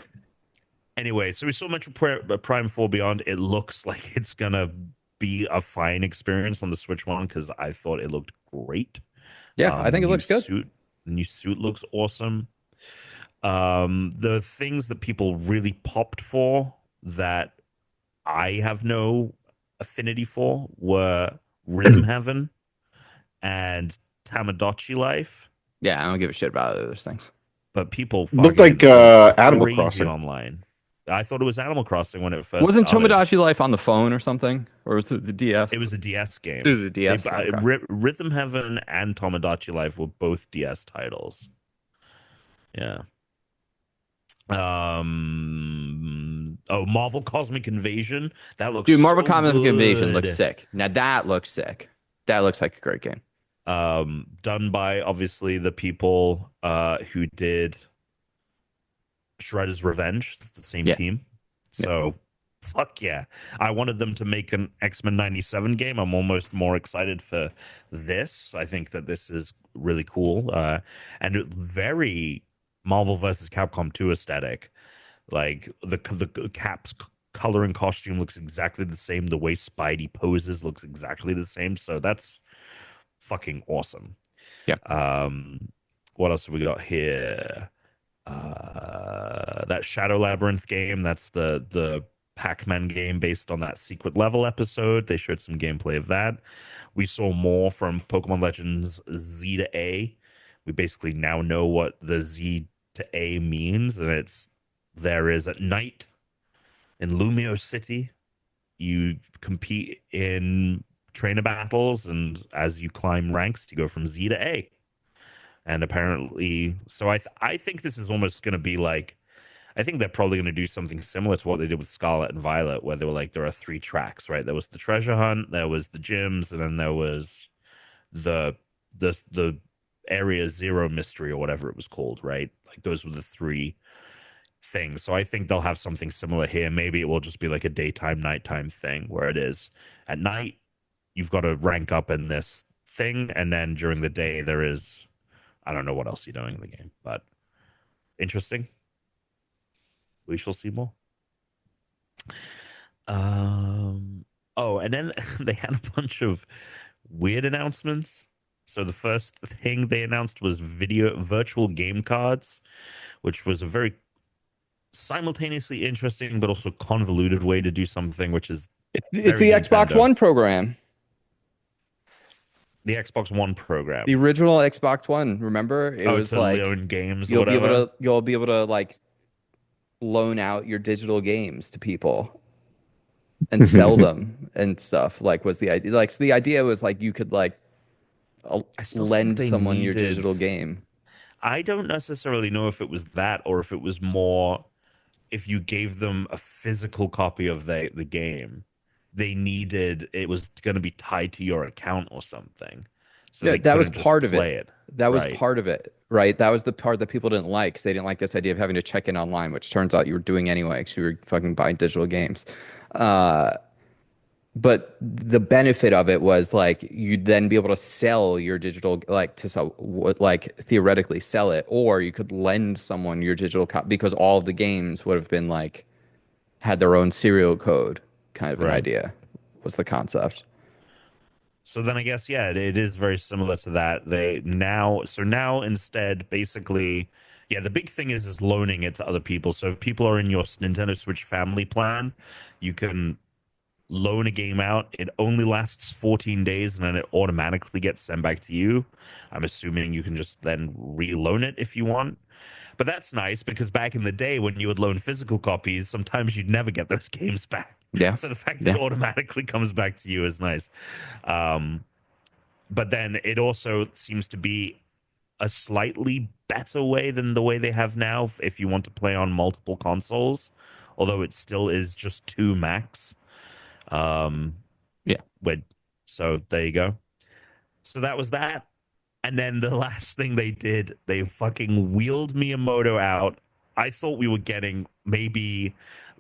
Anyway, so we saw Metroid Prime 4 Beyond. It looks like it's gonna be a fine experience on the Switch One because I thought it looked great. Yeah, I think it looks good. The new suit looks awesome. The things that people really popped for that I have no affinity for were Rhythm Heaven and Tamagotchi Life. Yeah, I don't give a shit about those things. But people looked like Animal Crossing online. I thought it was Animal Crossing when it first wasn't started. Tomodachi Life on the phone or something, or was it the DS? It was a DS game. It was a DS. Rhythm Heaven and Tomodachi Life were both DS titles. Yeah. Oh, Marvel Cosmic Invasion. That looks Dude, Marvel so Comic Invasion looks good. sick. Now that looks sick. That looks like a great game. Done by obviously the people who did Shredder's Revenge. It's the same Yeah. team. Yeah. So fuck yeah. I wanted them to make an X-Men 97 game. I'm almost more excited for this. I think that this is really cool. And very Marvel versus Capcom 2 aesthetic. Like the Cap's color and costume looks exactly the same. The way Spidey poses looks exactly the same. So that's fucking awesome. Yeah. What else have we got here? That Shadow Labyrinth game. That's the Pac-Man game based on that secret level episode. They showed some gameplay of that. We saw more from Pokemon Legends Z to A. We basically now know what the Z to A means, and it's there is at night in Lumio City. You compete in trainer battles, and as you climb ranks, you go from Z to A. And apparently, so I think this is almost going to be like, I think they're probably going to do something similar to what they did with Scarlet and Violet, where they were like, there are three tracks, right? There was the treasure hunt, there was the gyms, and then there was the the area zero mystery or whatever it was called, right? Like those were the three things. So I think they'll have something similar here. Maybe it will just be like a daytime, nighttime thing where it is at night, you've got to rank up in this thing, and then during the day there is, I don't know what else you're doing in the game, but interesting. We shall see more. Oh, and then they had a bunch of weird announcements. So the first thing they announced was video virtual game cards, which was a very simultaneously interesting but also convoluted way to do something, which is It's very the Xbox Nintendo. One program. The Xbox One program. The original Xbox One, remember? It Oh, was to like loan games or whatever. you'll be able to like loan out your digital games to people and sell them and stuff. Like was the idea. Like so the idea was like you could like I still think lend they someone your needed. digital game. I don't necessarily know if it was that or if it was more if you gave them a physical copy of the game, they needed it was going to be tied to your account or something, so Yeah, they that was couldn't just part of play it. it. That was Right. part of it, right? That was the part that people didn't like because they didn't like this idea of having to check in online, which turns out you were doing anyway because you were fucking buying digital games. Uh, but the benefit of it was like you'd then be able to sell your digital, like to sell, like theoretically sell it, or you could lend someone your digital copy because all of the games would have been like had their own serial code, kind of an Right. idea was the concept. So then I guess yeah, it is very similar to that. They now so now instead basically yeah, the big thing is loaning it to other people. So if people are in your Nintendo Switch family plan, you can loan a game out. It only lasts 14 days and then it automatically gets sent back to you. I'm assuming you can just then reloan it if you want. But that's nice because back in the day when you would loan physical copies, sometimes you'd never get those games back. Yeah, So the fact it yeah. automatically comes back to you is nice. Um, but then it also seems to be a slightly better way than the way they have now if you want to play on multiple consoles, although it still is just two max. Um, Yeah. with so there you go. So that was that. And then the last thing they did, they fucking wheeled Miyamoto out. I thought we were getting maybe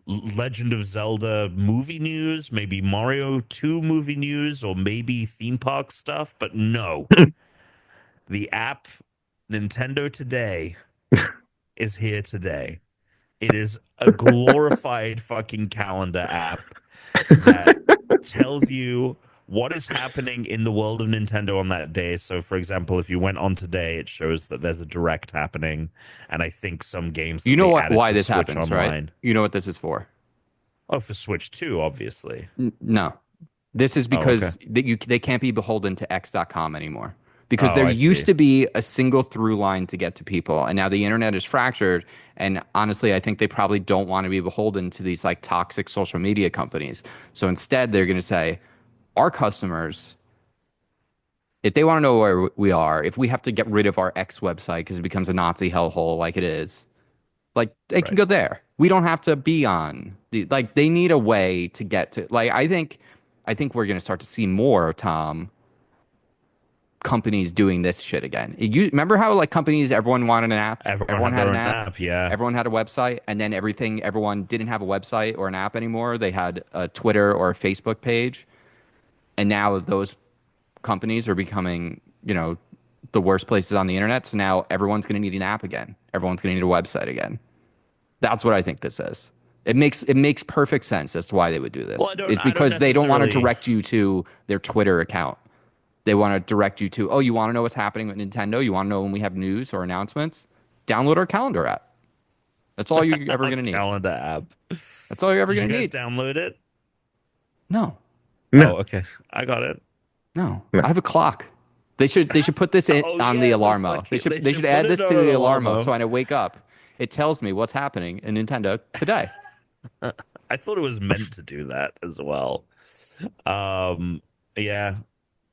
Legend of Zelda movie news, maybe Mario 2 movie news, or maybe theme park stuff, but no. The app Nintendo Today is here today. It is a glorified fucking calendar app that tells you what is happening in the world of Nintendo on that day. So, for example, if you went on today, it shows that there's a direct happening, and I think some games You that know they what? added Why to this Switch happens, right? Online. You know what this is for? Oh, for Switch 2, obviously. No, this is Oh, okay. because they can't be beholden to X.com anymore. Because Oh, there I see. used to be a single through line to get to people, and now the internet is fractured. And honestly, I think they probably don't want to be beholden to these like toxic social media companies. So instead, they're going to say, our customers, if they want to know where we are, if we have to get rid of our X website because it becomes a Nazi hellhole like it is, Like they can go there. We don't have to be on the like. They need a way to get to like. I think we're gonna start to see more, Tom, companies doing this shit again. You remember how like companies, everyone wanted an app, Everyone had had their an own app, app, yeah. everyone had a website, and then everyone didn't have a website or an app anymore. They had a Twitter or a Facebook page, and now those companies are becoming, the worst places on the internet. So now everyone's going to need an app again. Everyone's going to need a website again. That's what I think this is. It makes perfect sense as to why they would do Well, this. I don't It's because they don't want to necessarily. direct you to their Twitter account. They want to direct you to, oh, you want to know what's happening with Nintendo? You want to know when we have news or announcements? Download our calendar app. That's all you're ever going to need. Calendar app. That's all you're ever Did you going to guys need. download it? No, No, Oh, okay. I got it. no. no. I have a clock. They should put this in Oh on the yeah, Alarmo. They they should should put add it this on to an the Alarmo so Alarmo. when I wake up, it tells me what's happening in Nintendo today. I thought it was meant to do that as well. Um, yeah,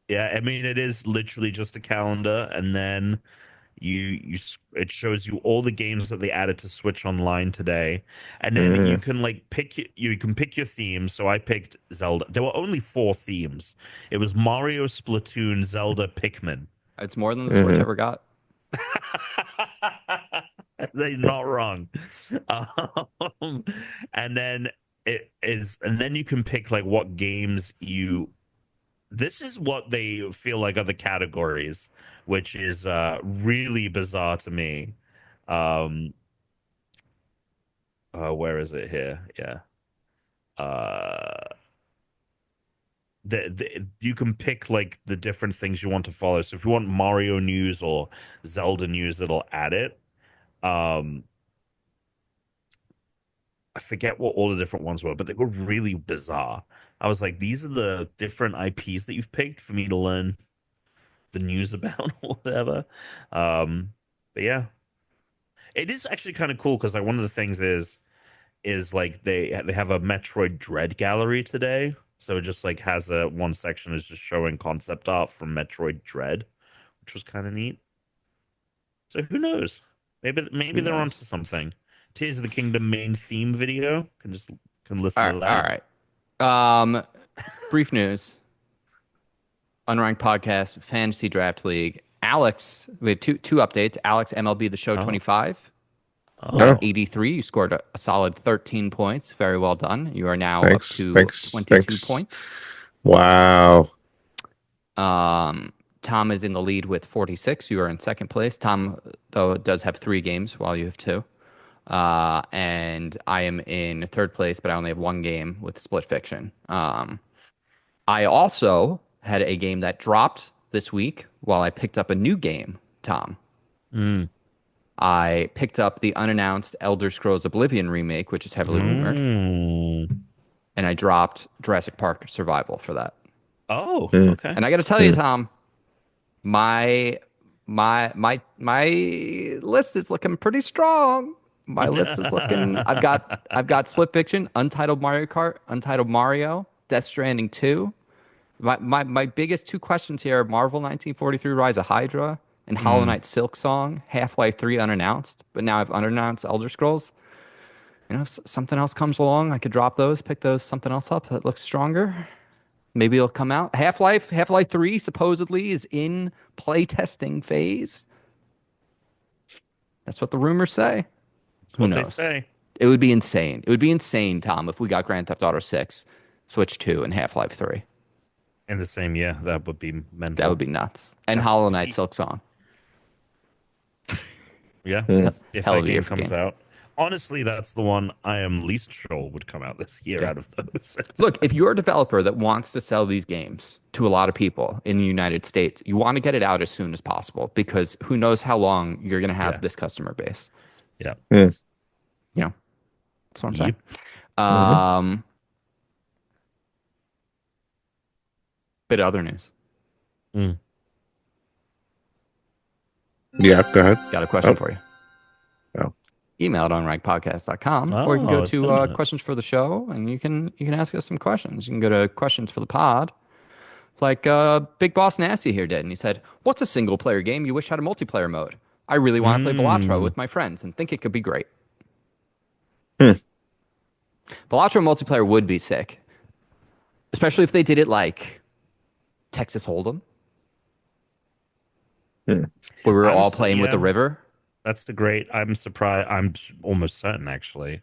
yeah. I mean, it is literally just a calendar, and then it shows you all the games that they added to Switch Online today, and then you Mm. can like you can pick your theme. So I picked Zelda. There were only 4 themes. It was Mario, Splatoon, Zelda, Pikmin. It's more than the Switch Mhm. ever got. They're not wrong. Um, and then and then you can pick like what games you. This is what they feel like are the categories, which is really bizarre to me. Um, where is it here? Yeah. Uh, you can pick like the different things you want to follow. So if you want Mario news or Zelda news, it'll add it. Um, I forget what all the different ones were, but they were really bizarre. I was like, these are the different IPs that you've picked for me to learn the news about or whatever. But yeah, it is actually kind of cool because like one of the things is like they have a Metroid Dread gallery today. So it just like has a one section is just showing concept art from Metroid Dread, which was kind of neat. So who knows? Maybe Who they're knows? onto something. Tears of the Kingdom main theme video can listen All to right, all that. right. Brief news. Unranked podcast, Fantasy Draft League. Alex, we have two updates. Alex, MLB The Show Oh, 25. You got oh, Oh, 83. You scored a solid 13 points. Very well done. You are now up thanks, to thanks, 22 thanks. points. Wow. Tom is in the lead with 46. You are in second place. Tom, though, does have 3 games while you have 2. And I am in third place, but I only have 1 game with Split Fiction. I also had a game that dropped this week while I picked up a new game, Tom. mm, I picked up the unannounced Elder Scrolls Oblivion remake, which is heavily rumored, mm. and I dropped Jurassic Park Survival for that. Oh, Mm. okay. And I got to tell you, Mm. Tom, my list is looking pretty strong. My list is looking. I've got Split Fiction, Untitled Mario Kart, Untitled Mario, Death Stranding 2. My biggest 2 questions here are Marvel 1943 Rise of Hydra and Hollow Mm. Knight Silk Song, Half-Life 3 unannounced, but now I've unannounced Elder Scrolls. If something else comes along, I could drop those, pick those something else up that looks stronger. Maybe it'll come out. Half-Life 3 supposedly is in playtesting phase. That's what the rumors say. That's Who what they knows? say. It would be insane. It would be insane, Tom, if we got Grand Theft Auto 6, Switch 2, and Half-Life 3. In the same year, that would be That mental. would be nuts. And That Hollow would Knight be- Silk Song. Yeah, Mm. if Hell that of a year game for comes games. out. Honestly, that's the one I am least sure would come out this year Yeah. out of those. Look, if you're a developer that wants to sell these games to a lot of people in the United States, you want to get it out as soon as possible because who knows how long you're going to have Yeah. this customer base. Yeah. Mm. That's what I'm saying. Yep. Mhm. Bit of other news. Mm. Yeah, go ahead. Got a question Oh. for you. Oh. Email it on rankedpodcast.com or you can Oh, go it's been to a minute. questions for the show and you can ask us some questions. You can go to questions for the pod. Like Big Boss Nasty here did. And he said, what's a single player game you wish had a multiplayer mode? I really want to play Balatro Mm. with my friends and think it could be great. Balatro multiplayer would be sick, especially if they did it like Texas Hold'em, Hmm. where we were all playing with the Yeah, river. that's the great. I'm surprised. Almost certain actually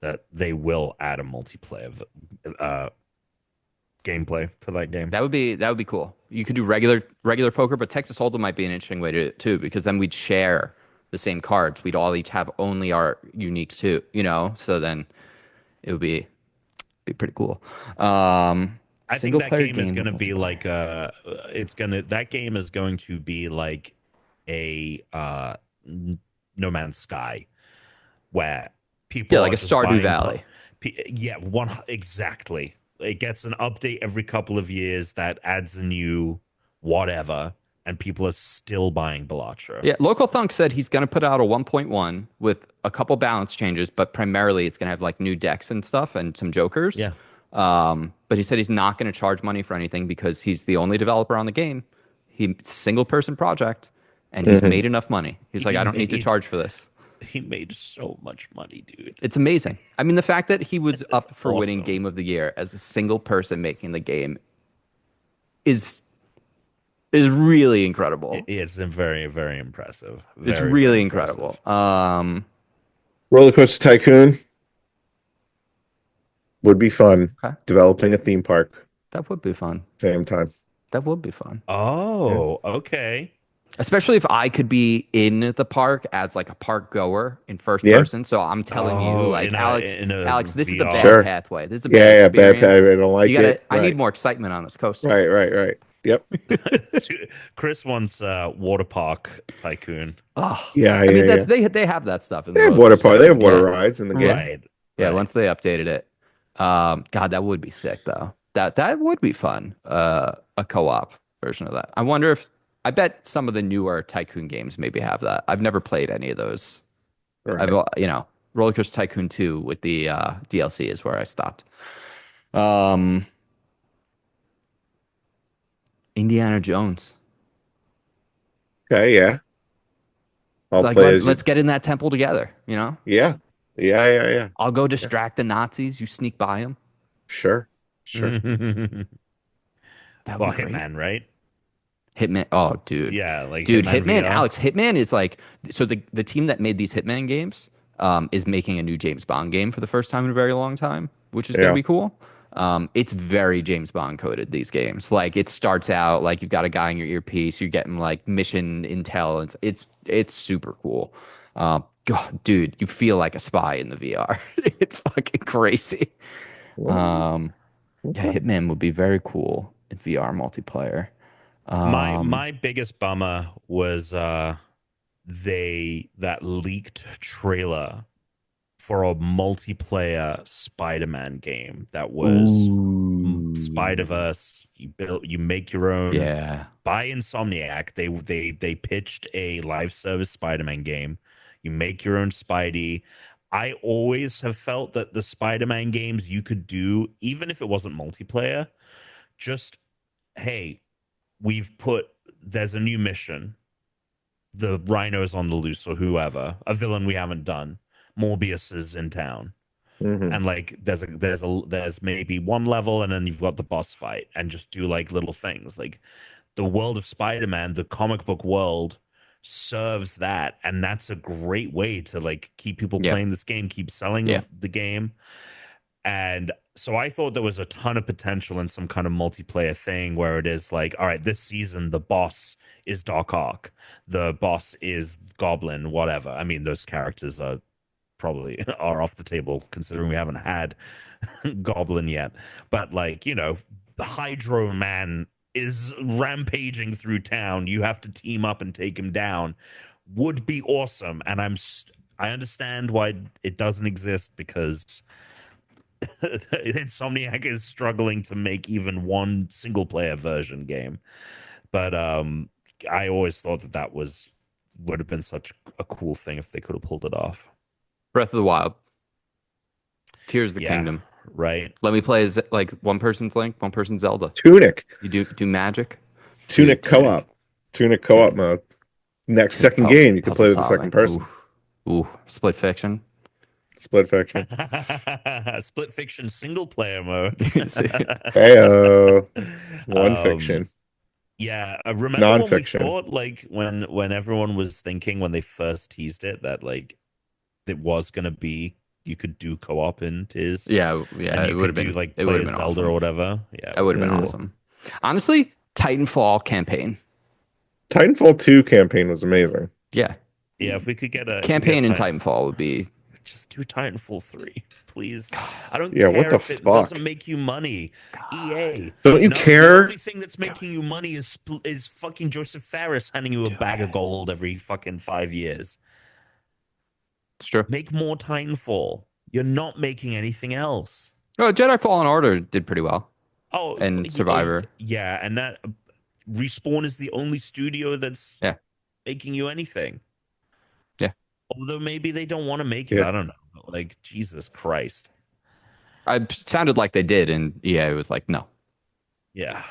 that they will add a multiplayer gameplay to that game. That would be cool. You could do regular poker, but Texas Hold'em might be an interesting way to do it too, because then we'd share the same cards. We'd all each have only our uniques too, So then it would be pretty cool. I think Single that player game is going to be multiplayer. like that game is going to be like a No Man's Sky where people Yeah, are like a just Stardew buying Valley. yeah, one exactly. It gets an update every couple of years that adds a new whatever, and people are still buying Balatro. Yeah, Local Thunk said he's going to put out a 1.1 with a couple balance changes, but primarily it's going to have like new decks and stuff and some jokers. Yeah. But he said he's not going to charge money for anything because he's the only developer on the game. It's a single person project, and he's made enough money. He's like, I don't need to charge for this. He made so much money, dude. It's amazing. I mean, the fact that he was That's up for winning awesome. Game of the Year as a single person making the game is really incredible. It's very, very impressive. It's Very, really very incredible. impressive. Roller Coaster Tycoon would be fun. Okay. Developing a theme park, That would be fun. same time. That would be fun. Oh, okay. Especially if I could be in the park as like a park goer in first Yeah. person. So I'm telling you, like in Alex, Alex, this is a VR. bad Sure. pathway. This is a Yeah, bad bad. experience. I don't like it. I need Right. more excitement on this coaster. Right. Yep. Chris wants water park tycoon. Oh, Yeah, I mean, yeah. they have that stuff in the They have roller water coaster. park. They have water Yeah. rides in the game. Right. Yeah, right. once they updated it. God, that would be sick though. That would be fun. A co-op version of that. I bet some of the newer Tycoon games maybe have that. I've never played any of those. Right. Roller Coaster Tycoon 2 with the DLC is where I stopped. Indiana Jones. Okay, yeah. I'll Like play as let's get in that temple together, Yeah. Yeah. I'll go distract the Nazis, you sneak by them. Sure. That Well, would be great. Hitman, right? Hitman. Oh, dude. Yeah, like Dude, Hitman Hitman, VR. Alex, Hitman is like, so the team that made these Hitman games is making a new James Bond game for the first time in a very long time, which is going Yeah. to be cool. It's very James Bond coded, these games. Like it starts out like you've got a guy in your earpiece, you're getting like mission intel. And it's super cool. God, dude, you feel like a spy in the VR. It's fucking crazy. Yeah, Hitman would be very cool in VR multiplayer. My biggest bummer was that leaked trailer for a multiplayer Spider-Man game that was Spider-Verse. You make your own. Yeah. By Insomniac, they pitched a live service Spider-Man game. You make your own Spidey. I always have felt that the Spider-Man games you could do, even if it wasn't multiplayer, just hey, there's a new mission. The Rhino's on the loose or whoever, a villain we haven't done. Morbius is in town. Mhm. And like there's maybe one level and then you've got the boss fight and just do like little things. Like the world of Spider-Man, the comic book world serves that, and that's a great way to like keep people Yeah. playing this game, keep selling Yeah. the game. And so I thought there was a ton of potential in some kind of multiplayer thing where it is like, all right, this season the boss is Doc Ock, the boss is Goblin, whatever. I mean, those characters are probably are off the table considering we haven't had Goblin yet. But like, the Hydro Man is rampaging through town. You have to team up and take him down. Would be awesome. And I understand why it doesn't exist because Insomniac is struggling to make even one single player version game. But I always thought that would have been such a cool thing if they could have pulled it off. Breath of the Wild. Tears of the Kingdom. Right. Let me play as like one person's Link, one person's Zelda. Tunic. You do magic. Tunic Tunic. co-op. Tunic co-op mode. Second game, you can play with the second person. Ooh, Split Fiction. Split fiction. Split fiction single player mode. Heyo. One fiction. Yeah, I remember when we Non-fiction. thought like when everyone was thinking when they first teased it that like it was gonna be you could do co-op in Tiz. Yeah, And it you would could have do been like it would play have as been Zelda awesome. or whatever. Yeah, That would have been Mhm. awesome. Honestly, Titanfall campaign. Titanfall 2 campaign was amazing. Yeah, yeah. If we could get a campaign in Titan, Titanfall would be. just do Titanfall 3, please. I don't Yeah, what care the if it fuck? doesn't make you money. EA, Don't you no, care? The only thing that's making you money is fucking Joseph Ferris handing you a bag of gold every fucking 5 years. It's true. Make more Titanfall. You're not making anything else. Oh, Jedi Fallen Order did pretty well. Oh, And Survivor. Yeah, and that Respawn is the only studio that's Yeah. making you anything. Yeah. Although maybe they don't want to make it. Yeah. I don't know. Like, Jesus Christ. It sounded like they did, and EA was like, "No, Yeah,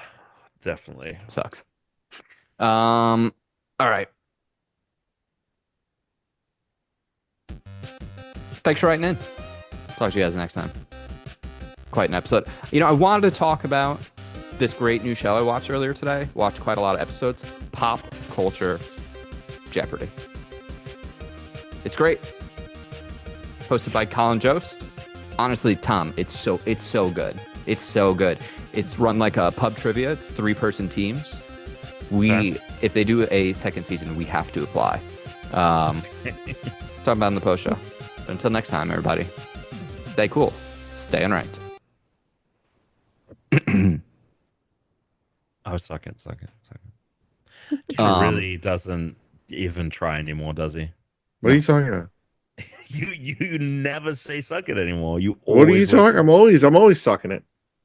definitely. it sucks." All right. Thanks for writing in. Talk to you guys next time. Quite an episode. You know, I wanted to talk about this great new show I watched earlier today. Watched quite a lot of episodes. Popculture Jeopardy. It's great. Hosted by Colin Jost. Honestly, Tom, it's so good. It's so good. It's run like a pub trivia. It's 3-person teams. If they do a second season, we have to apply. Talking about in the post show. But until next time, everybody, stay cool. Stay unranked. Oh, suck it. Tuna really doesn't even try anymore, does he? What are you talking about? You never say suck it anymore. You What are you always talking? I'm always sucking it.